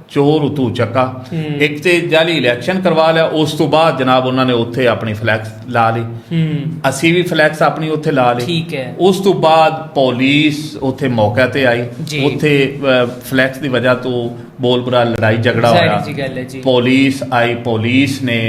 ਚੋਰ ਉਤੂ ਚੱਕਾ, ਇੱਕ ਤੇ ਜਾਲੀ ਇਲੈਕਸ਼ਨ ਕਰਵਾ ਲਿਆ। ਉਸ ਤੋਂ ਬਾਅਦ ਜਨਾਬ ਉਹਨਾਂ ਨੇ ਉੱਥੇ ਆਪਣੀ ਫਲੈਕਸ ਲਾ ਲਈ, ਅਸੀਂ ਵੀ ਫਲੈਕਸ ਆਪਣੀ ਉੱਥੇ ਲਾ ਲਈ। ਉਸ ਤੋਂ ਬਾਅਦ ਪੁਲਿਸ ਉੱਥੇ ਮੌਕੇ ਤੇ ਆਈ, ਉੱਥੇ ਫਲੈਕਸ ਦੀ ਵਜ੍ਹਾ ਤੋਂ ਬੋਲ ਬੁਰਾ ਲੜਾਈ ਝਗੜਾ ਹੋਇਆ, ਪੁਲਿਸ ਆਈ, ਪੁਲਿਸ ਨੇ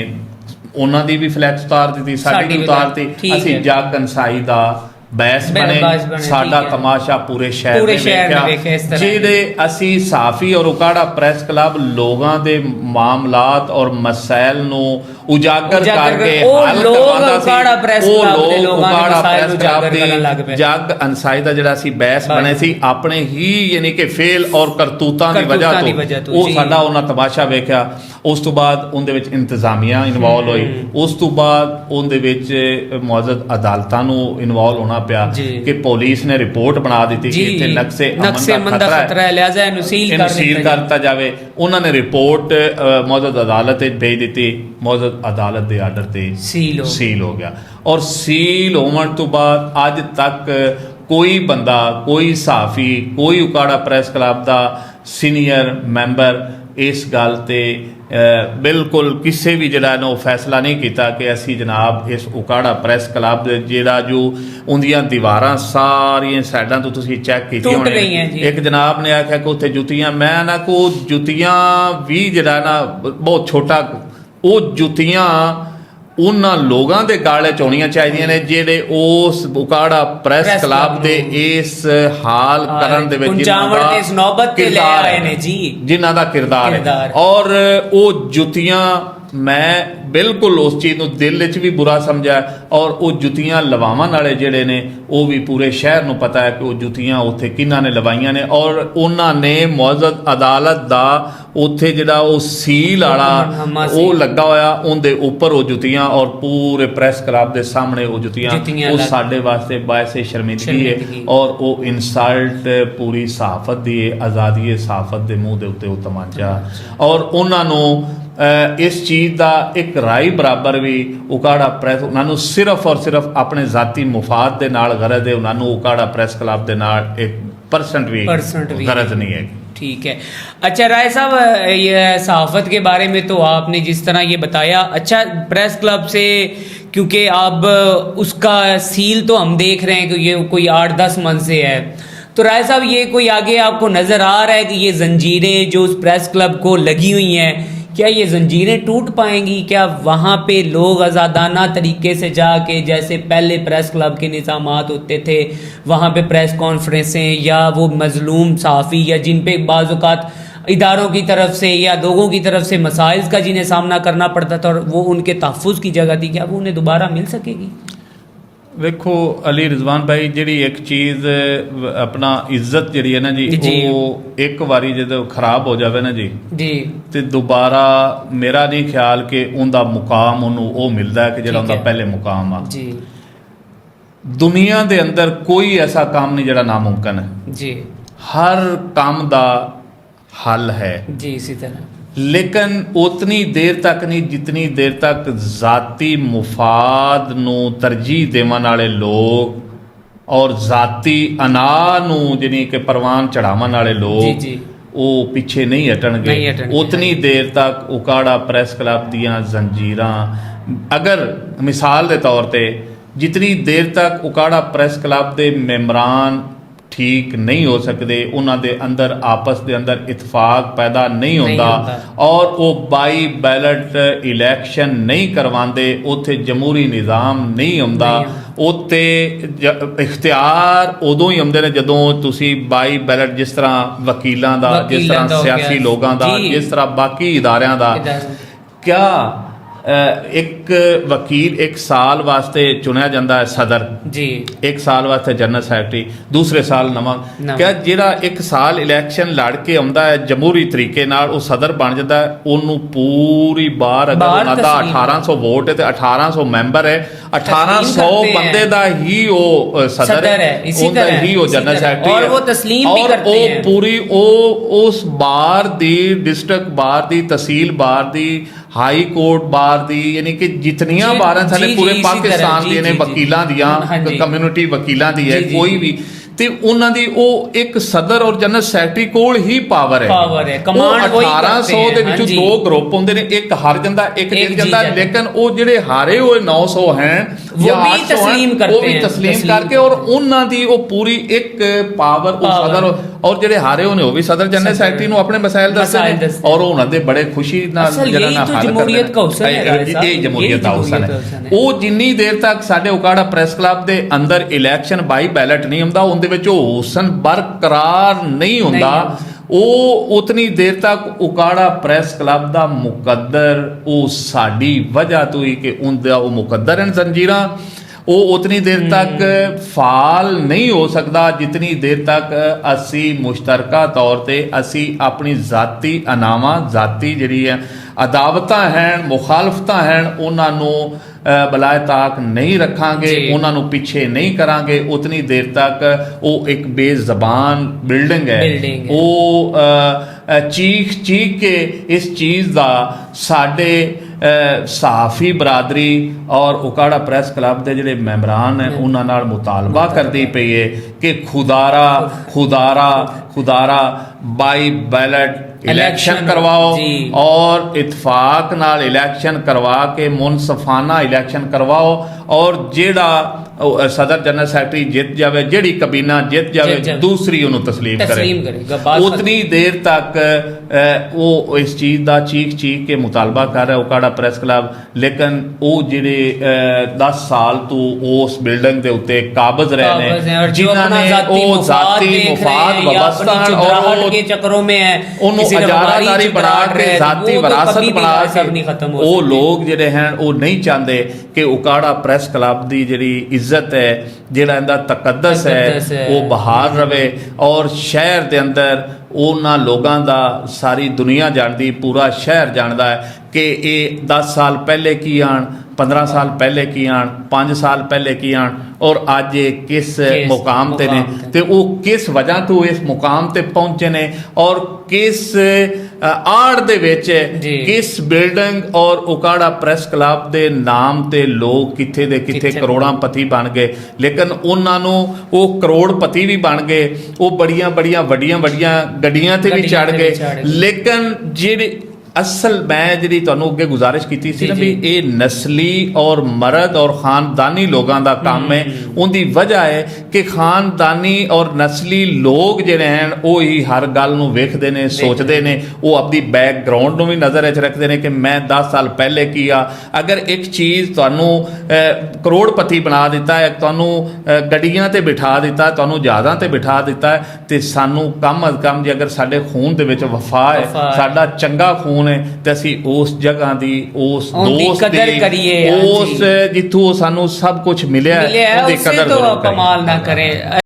ਉਹਨਾਂ ਦੀ ਵੀ ਫਲੈਕਸ ਉਤਾਰ ਦਿੱਤੀ, ਸਾਡੀ ਵੀ ਉਤਾਰਤੀ। ਅਸੀਂ ਜੱਗ ਕੰਸਾਈ ਦਾ ਬੈਸ ਬਣੇ, ਸਾਡਾ ਤਮਾਸ਼ਾ ਪੂਰੇ ਸ਼ਹਿਰ ਨੇ ਵੇਖਿਆ। ਜਿਹੜੇ ਅਸੀਂ ਸਾਫੀ ਔਰ ਉਕਾੜਾ ਪ੍ਰੈਸ ਕਲੱਬ ਲੋਕਾਂ ਦੇ ਮਾਮਲਾਤ ਔਰ ਮਸائل ਨੂੰ ਉਜਾਗਰ ਕਰਕੇ ਹੱਲ ਕਰਵਾਉਂਦਾ ਸੀ, ਉਹ ਲੋਕ ਉਕਾੜਾ ਪ੍ਰੈਸ ਕਲੱਬ ਦੇ ਜੱਗ ਅੰਸਾਈ ਦਾ ਜਿਹੜਾ ਸੀ ਬੈਸ ਬਣੇ ਸੀ, ਆਪਣੇ ਹੀ ਯਾਨੀ ਕਿ ਫੇਲ ਔਰ ਕਰਤੂਤਾਂ ਦੀ ਵਜ੍ਹਾ ਤੋਂ ਉਹ ਸਾਡਾ ਉਹਨਾਂ ਤਮਾਸ਼ਾ ਵੇਖਿਆ। ਉਸ ਤੋਂ ਬਾਅਦ ਉਹਦੇ ਵਿੱਚ ਇੰਤਜ਼ਾਮੀਆ ਇਨਵੋਲਵ ਹੋਈ, ਉਸ ਤੋਂ ਬਾਅਦ ਉਹਦੇ ਵਿੱਚ ਮੁਅੱਜ਼ਜ਼ ਅਦਾਲਤਾਂ ਨੂੰ ਇਨਵੋਲਵ ਹੋਣਾ ਪਿਆ ਕਿ ਪੁਲਿਸ ਨੇ ਰਿਪੋਰਟ ਬਣਾ ਦਿੱਤੀ ਕਿ ਇੱਥੇ ਨਕਸ਼ੇ ਅਮਨ ਦਾ ਖਤਰਾ ਹੈ, ਲਿਹਾਜ਼ਾ ਇਹਨੂੰ ਸੀਲ ਕਰਤਾ ਜਾਵੇ। ਉਹਨਾਂ ਨੇ ਰਿਪੋਰਟ ਮੁਅੱਜ਼ਜ਼ ਅਦਾਲਤ ਵਿੱਚ ਭੇਜ ਦਿੱਤੀ, ਮੁਅੱਜ਼ਜ਼ ਅਦਾਲਤ ਦੇ ਆਰਡਰ ਤੇ ਸੀਲ ਹੋ ਗਿਆ। ਔਰ ਸੀਲ ਹੋਣ ਤੋਂ ਬਾਅਦ ਅੱਜ ਤੱਕ ਕੋਈ ਬੰਦਾ, ਕੋਈ ਸਾਫੀ, ਕੋਈ ਉਕਾੜਾ ਪ੍ਰੈਸ ਕਲੱਬ ਦਾ ਸੀਨੀਅਰ ਮੈਂਬਰ ਇਸ ਗੱਲ ਤੇ ਬਿਲਕੁਲ ਕਿਸੇ ਵੀ ਜਿਹੜਾ ਨਾ ਉਹ ਫੈਸਲਾ ਨਹੀਂ ਕੀਤਾ ਕਿ ਅਸੀਂ ਜਨਾਬ ਇਸ ਉਕਾੜਾ ਪ੍ਰੈਸ ਕਲੱਬ ਜਿਹੜਾ ਜੋ ਉਹਦੀਆਂ ਦੀਵਾਰਾਂ ਸਾਰੀਆਂ ਸਾਈਡਾਂ ਤੋਂ ਤੁਸੀਂ ਚੈੱਕ ਕੀਤੀਆਂ ਹੋਣੀਆਂ, ਇੱਕ ਜਨਾਬ ਨੇ ਆਖਿਆ ਕਿ ਉੱਥੇ ਜੁੱਤੀਆਂ, ਮੈਂ ਨਾ ਕੋ ਜੁੱਤੀਆਂ ਵੀ ਜਿਹੜਾ ਨਾ ਬਹੁਤ ਛੋਟਾ, ਉਹ ਜੁੱਤੀਆਂ ਉਹਨਾਂ ਲੋਕਾਂ ਦੇ ਗਾਲੇ ਚ ਹੋਣੀਆਂ ਚਾਹੀਦੀਆਂ ਨੇ ਜਿਹੜੇ ਉਸ ਉਕਾੜਾ ਪ੍ਰੈਸ ਕਲੱਬ ਦੇ ਇਸ ਹਾਲ ਕਰਨ ਦੇ ਵਿੱਚ ਜਿਨ੍ਹਾਂ ਦਾ ਕਿਰਦਾਰ ਹੈ। ਔਰ ਉਹ ਜੁੱਤੀਆਂ ਮੈਂ ਬਿਲਕੁਲ ਉਸ ਚੀਜ਼ ਨੂੰ ਦਿਲ ਵਿੱਚ ਵੀ ਬੁਰਾ ਸਮਝਿਆ, ਔਰ ਉਹ ਜੁੱਤੀਆਂ ਲਵਾਉਣ ਵਾਲੇ ਜਿਹੜੇ ਨੇ ਉਹ ਵੀ ਪੂਰੇ ਸ਼ਹਿਰ ਨੂੰ ਪਤਾ ਹੈ ਕਿ ਉਹ ਜੁੱਤੀਆਂ ਉੱਥੇ ਕਿਹਨਾਂ ਨੇ ਲਵਾਈਆਂ ਨੇ। ਔਰ ਉਹਨਾਂ ਨੇ ਮੁਅੱਜ਼ਜ਼ ਅਦਾਲਤ ਦਾ ਉੱਥੇ ਜਿਹੜਾ ਉਹ ਸੀਲ ਵਾਲਾ ਉਹ ਲੱਗਾ ਹੋਇਆ, ਉਹਦੇ ਉੱਪਰ ਉਹ ਜੁੱਤੀਆਂ, ਔਰ ਪੂਰੇ ਪ੍ਰੈਸ ਕਲੱਬ ਦੇ ਸਾਹਮਣੇ ਉਹ ਜੁੱਤੀਆਂ, ਉਹ ਸਾਡੇ ਵਾਸਤੇ ਬਾਇਸੇ ਸ਼ਰਮਿੰਦਗੀ ਹੈ। ਔਰ ਉਹ ਇਨਸਲਟ ਪੂਰੀ ਸਹਾਫਤ ਦੀ ਆਜ਼ਾਦੀ ਸਹਾਫਤ ਦੇ ਮੂੰਹ ਦੇ ਉੱਤੇ ਉਹ ਤਮਾਂਚਾ। ਔਰ ਉਹਨਾਂ ਨੂੰ ਇਸ ਚੀਜ਼ ਦਾ ਇੱਕ ਰਾਈ ਬਰਾਬਰ ਵੀ ਉਕਾੜਾ ਪ੍ਰੈਸ ਉਹਨਾਂ ਨੂੰ ਸਿਰਫ ਔਰ ਸਿਰਫ ਆਪਣੇ ਜ਼ਾਤੀ ਮੁਫਾਦ ਦੇ ਨਾਲ ਗਰਜ਼ ਹੈ, ਉਹਨਾਂ ਨੂੰ ਉਕਾੜਾ ਪ੍ਰੈਸ ਕਲੱਬ ਦੇ ਨਾਲ 1% ਵੀ गरज नहीं है। ठीक है। अच्छा राय साहब, ये सहाफ़त के बारे में तो आपने जिस तरह ये बताया, अच्छा प्रेस क्लब से क्योंकि अब उसका सील तो हम देख रहे हैं कि ये कोई 8-10 मन से है, तो राय साहब ये कोई आगे आपको नज़र आ रहा है कि ये जंजीरें जो उस प्रेस क्लब को लगी हुई हैं, क्या ये जंजीरें टूट पाएंगी? क्या वहाँ पे लोग आज़ादाना तरीके से जाके जैसे पहले प्रेस क्लब के निज़ामात होते थे, वहाँ पे प्रेस कॉन्फ्रेंसें या वो मज़लूम सहाफ़ी या जिन पे बाज़-औक़ात इदारों की तरफ से या लोगों की तरफ से मसाइल का जिन्हें सामना करना पड़ता था और वो उनके तहफ़्फ़ुज़ की जगह थी, क्या वो उन्हें दोबारा मिल सकेगी? ਵੇਖੋ ਅਲੀ ਰਿਜ਼ਵਾਨ ਭਾਈ, ਜਿਹੜੀ ਇੱਕ ਚੀਜ਼ ਆਪਣਾ ਇੱਜ਼ਤ ਜਿਹੜੀ ਹੈ ਨਾ ਜੀ, ਉਹ ਇੱਕ ਵਾਰੀ ਜਦੋਂ ਖਰਾਬ ਹੋ ਜਾਵੇ ਨਾ ਜੀ ਤੇ ਦੁਬਾਰਾ ਮੇਰਾ ਨਹੀਂ ਖਿਆਲ ਕਿ ਉਹਦਾ ਮੁਕਾਮ ਉਹਨੂੰ ਉਹ ਮਿਲਦਾ ਕਿ ਜਿਹੜਾ ਉਹਦਾ ਪਹਿਲੇ ਮੁਕਾਮ ਆ ਜੀ। ਦੁਨੀਆ ਦੇ ਅੰਦਰ ਕੋਈ ਐਸਾ ਕੰਮ ਨਹੀਂ ਜਿਹੜਾ ਨਾਮੁਮਕਿਨ ਹੈ ਜੀ, ਹਰ ਕੰਮ ਦਾ ਹੱਲ ਹੈ ਜੀ। ਇਸੇ ਤਰ੍ਹਾਂ लेकिन उतनी देर तक नहीं जितनी देर तक ज़ाती मुफाद नूं तरजीह देवन वाले लोग और ज़ाती अना नूं जिहड़ी कि परवान चढ़ावन वाले लोग वो पिछे नहीं हटणगे उतनी देर तक उकाड़ा प्रेस क्लब दियां जंजीरां अगर मिसाल के तौर पर जितनी देर तक उकाड़ा प्रेस क्लब के मैंबरान ठीक नहीं हो सकते उन्होंने अंदर आपस के अंदर इतफाक पैदा नहीं होता और वो बाई बैलेट इलैक्शन नहीं करवाते उत्थे जमहूरी निज़ाम नहीं आउंदा उत्ते इख्तियार उदों ही आउंदे ने जदों तुसी बाई बैलेट जिस तरह वकीलों का जिस तरह सियासी लोगों का जिस तरह बाकी इदारियां का क्या एक वकील एक साल वास्ते चुनिया जाता है सदर जी एक साल वास्ते जनरल सैकटरी दूसरे साल नवा क्या जिहड़ा एक साल इलैक्शन लड़ के आउंदा है जमहूरी तरीके नाल वो सदर बन जाता है उन्होंने पूरी बार अगर उन्हां दा 1800 वोट है तो 1800 मैंबर है 1800 बंदे दा ही वो सदर है उनका ही वो जनरल सैकटरी और वो तस्लीम भी करते हैं पूरी उस बार दी डिस्ट्रिक्ट बार दी तहसील बार दी हाई कोर्ट बार दी यानी कि जितनियां बारां सारे पूरे पाकिस्तान दी ने वकीलां दियां कम्युनिटी वकीलां दी है कोई भी ਤੇ ਉਹਨਾਂ ਦੀ ਉਹ ਇੱਕ ਸਦਰ ਔਰ ਜਨਰਲ ਸੈਕਟਰੀ ਕੋਲ ਹੀ ਪਾਵਰ ਹੈ ਕਮਾਂਡ 1800 ਦੇ ਵਿੱਚੋਂ ਦੋ ਗਰੁੱਪ ਹੁੰਦੇ ਨੇ ਇੱਕ ਹਾਰ ਜਾਂਦਾ ਇੱਕ ਜਿੱਤ ਜਾਂਦਾ ਲੇਕਿਨ ਉਹ ਜਿਹੜੇ ਹਾਰੇ ਹੋਏ 900 ਹਨ ਜਾਂ 800 ਉਹ ਵੀ ਤਸਲੀਮ ਕਰਕੇ ਔਰ ਉਹਨਾਂ ਦੀ ਉਹ ਪੂਰੀ ਇੱਕ ਪਾਵਰ ਉਹ ਸਦਰ ਔਰ ਜਿਹੜੇ ਹਾਰੇ ਹੋਏ ਨੇ ਉਹ ਵੀ ਸਦਰ ਜਨਰਲ ਸੈਕਟਰੀ ਨੂੰ ਆਪਣੇ ਮਸਾਇਲ ਦੱਸਦੇ ਨੇ ਔਰ ਉਹਨਾਂ ਦੇ ਬੜੇ ਖੁਸ਼ੀ ਨਾਲ ਜਿਹੜਾ ਨਾ ਹੱਲ ਜਮਹੂਰੀਅਤ ਦਾ ਹੁਸਨ ਹੈ ਇਹ ਜਮਹੂਰੀਅਤ ਦਾ ਹੁਸਨ ਹੈ ਉਹ ਜਿੰਨੀ ਦੇਰ ਤੱਕ ਸਾਡੇ ਉਕਾੜਾ ਪ੍ਰੈਸ ਕਲੱਬ ਦੇ ਅੰਦਰ ਇਲੈਕਸ਼ਨ ਬਾਈ ਬੈਲਟ ਨਹੀਂ ਹੁੰਦਾ ਉਹਦੇ ਵਿੱਚ ਉਹ ਹੁਸਨ ਬਰਕਰਾਰ ਨਹੀਂ ਹੁੰਦਾ ਉਹ ਉਤਨੀ ਦੇਰ ਤੱਕ ਉਕਾੜਾ ਪ੍ਰੈਸ ਕਲੱਬ ਦਾ ਮੁਕੱਦਰ ਉਹ ਸਾਡੀ ਵਜ੍ਹਾ ਤੋਂ ਹੀ ਕਿ ਉਹਦਾ ਉਹ ਮੁਕੱਦਰ ਹਨ ਜ਼ੰਜੀਰਾਂ ਉਹ ਉਤਨੀ ਦੇਰ ਤੱਕ ਫਾਲ ਨਹੀਂ ਹੋ ਸਕਦਾ ਜਿਤਨੀ ਦੇਰ ਤੱਕ ਅਸੀਂ ਮੁਸ਼ਤਰਕਾ ਤੌਰ ਤੇ ਅਸੀਂ ਆਪਣੀ ਜ਼ਾਤੀ ਅਨਾਵਾਂ ਜ਼ਾਤੀ ਜਿਹੜੀ ਹੈ ਅਦਾਵਤਾਂ ਹਨ ਮੁਖਾਲਫਤਾਂ ਹਨ ਉਹਨਾਂ ਨੂੰ ਬਲਾਏ ਤਾਕ ਨਹੀਂ ਰੱਖਾਂਗੇ ਉਹਨਾਂ ਨੂੰ ਪਿੱਛੇ ਨਹੀਂ ਕਰਾਂਗੇ ਉਤਨੀ ਦੇਰ ਤੱਕ ਉਹ ਇੱਕ ਬੇਜ਼ਬਾਨ ਬਿਲਡਿੰਗ ਹੈ ਉਹ ਚੀਖ ਚੀਖ ਕੇ ਇਸ ਚੀਜ਼ ਦਾ ਸਾਡੇ ਸਹਾਫੀ ਬਰਾਦਰੀ ਔਰ ਉਕਾੜਾ ਪ੍ਰੈਸ ਕਲੱਬ ਦੇ ਜਿਹੜੇ ਮੈਂਬਰਾਨ ਹੈ ਉਹਨਾਂ ਨਾਲ ਮੁਤਾਲਬਾ ਕਰਦੀ ਪਈ ਹੈ ਕਿ ਖੁਦਾਰਾ ਬਾਈ ਬੈਲਟ इलेक्शन करवाओ और इतफाक नाल इलेक्शन करवा के मुनसफाना इलेक्शन करवाओ और जेड़ा सदर जनरल सैकटरी जित जावे जेड़ी कबीना जित जावे दूसरी उन्होंने तस्लीम करे उतनी देर तक वो इस चीज़ का चीख चीख के मुतालबा कर रहा है उकाड़ा प्रेस क्लब लेकिन वो जेड़े 10 साल तो उस बिल्डिंग के उत्ते काबज रहे ने जिन्होंने वो जाती मुफाद वाबस्ता और के चक्करों में है अजारादारी बना के जाती विरासत बना के वो लोग जेड़े हैं वो नहीं चाहते कि उकाड़ा प्रेस क्लब की जिहड़ी इज्जत है जिहड़ा इहदा तकद्दस है वो बहाल रहे और शहर के अंदर उन्हां लोगों का सारी दुनिया जानती पूरा शहर जानता है कि ये 10 साल पहले की आन 15 साल पहले की आन 5 साल पहले की आन और अज ये किस मुकाम ते ने ते वो किस वजह तो इस मुकाम ते पहुंचे ने और किस आड़ दे विच किस बिल्डिंग और उकाड़ा प्रेस क्लब दे नाम ते लोग किथे दे किथे करोड़ांपति बन गए लेकिन उन्हां नूं वो करोड़पति भी बन गए वो बड़ियां वड्डियां गड्डियां ते भी चढ़ गए लेकिन जेड़े असल मैं जी तुहानूं अगे गुजारिश की सी ना भी ये नस्ली और मर्द और खानदानी लोगों का काम है उनकी वजह है कि खानदानी और नस्ली लोग जिहड़े हैं वो ही हर गल नूं वेखदे ने सोचते हैं वो अपनी बैकग्राउंड नूं भी नज़र च रखते हैं कि मैं 10 साल पहले किया अगर एक चीज़ तुहानूं करोड़पति बना दिता है तुहानूं गड्डियां ते बिठा दिता तुहानूं जहाज़ां ते बिठा दिता है तो सानूं कम अज कम जे अगर साडे खून दे विच वफा है साडा चंगा खून ते असीं उस जगह दी उस दोस्त दी उस जिथों सानू सब कुछ मिलिया है उहदी कदर कमाल ना करें।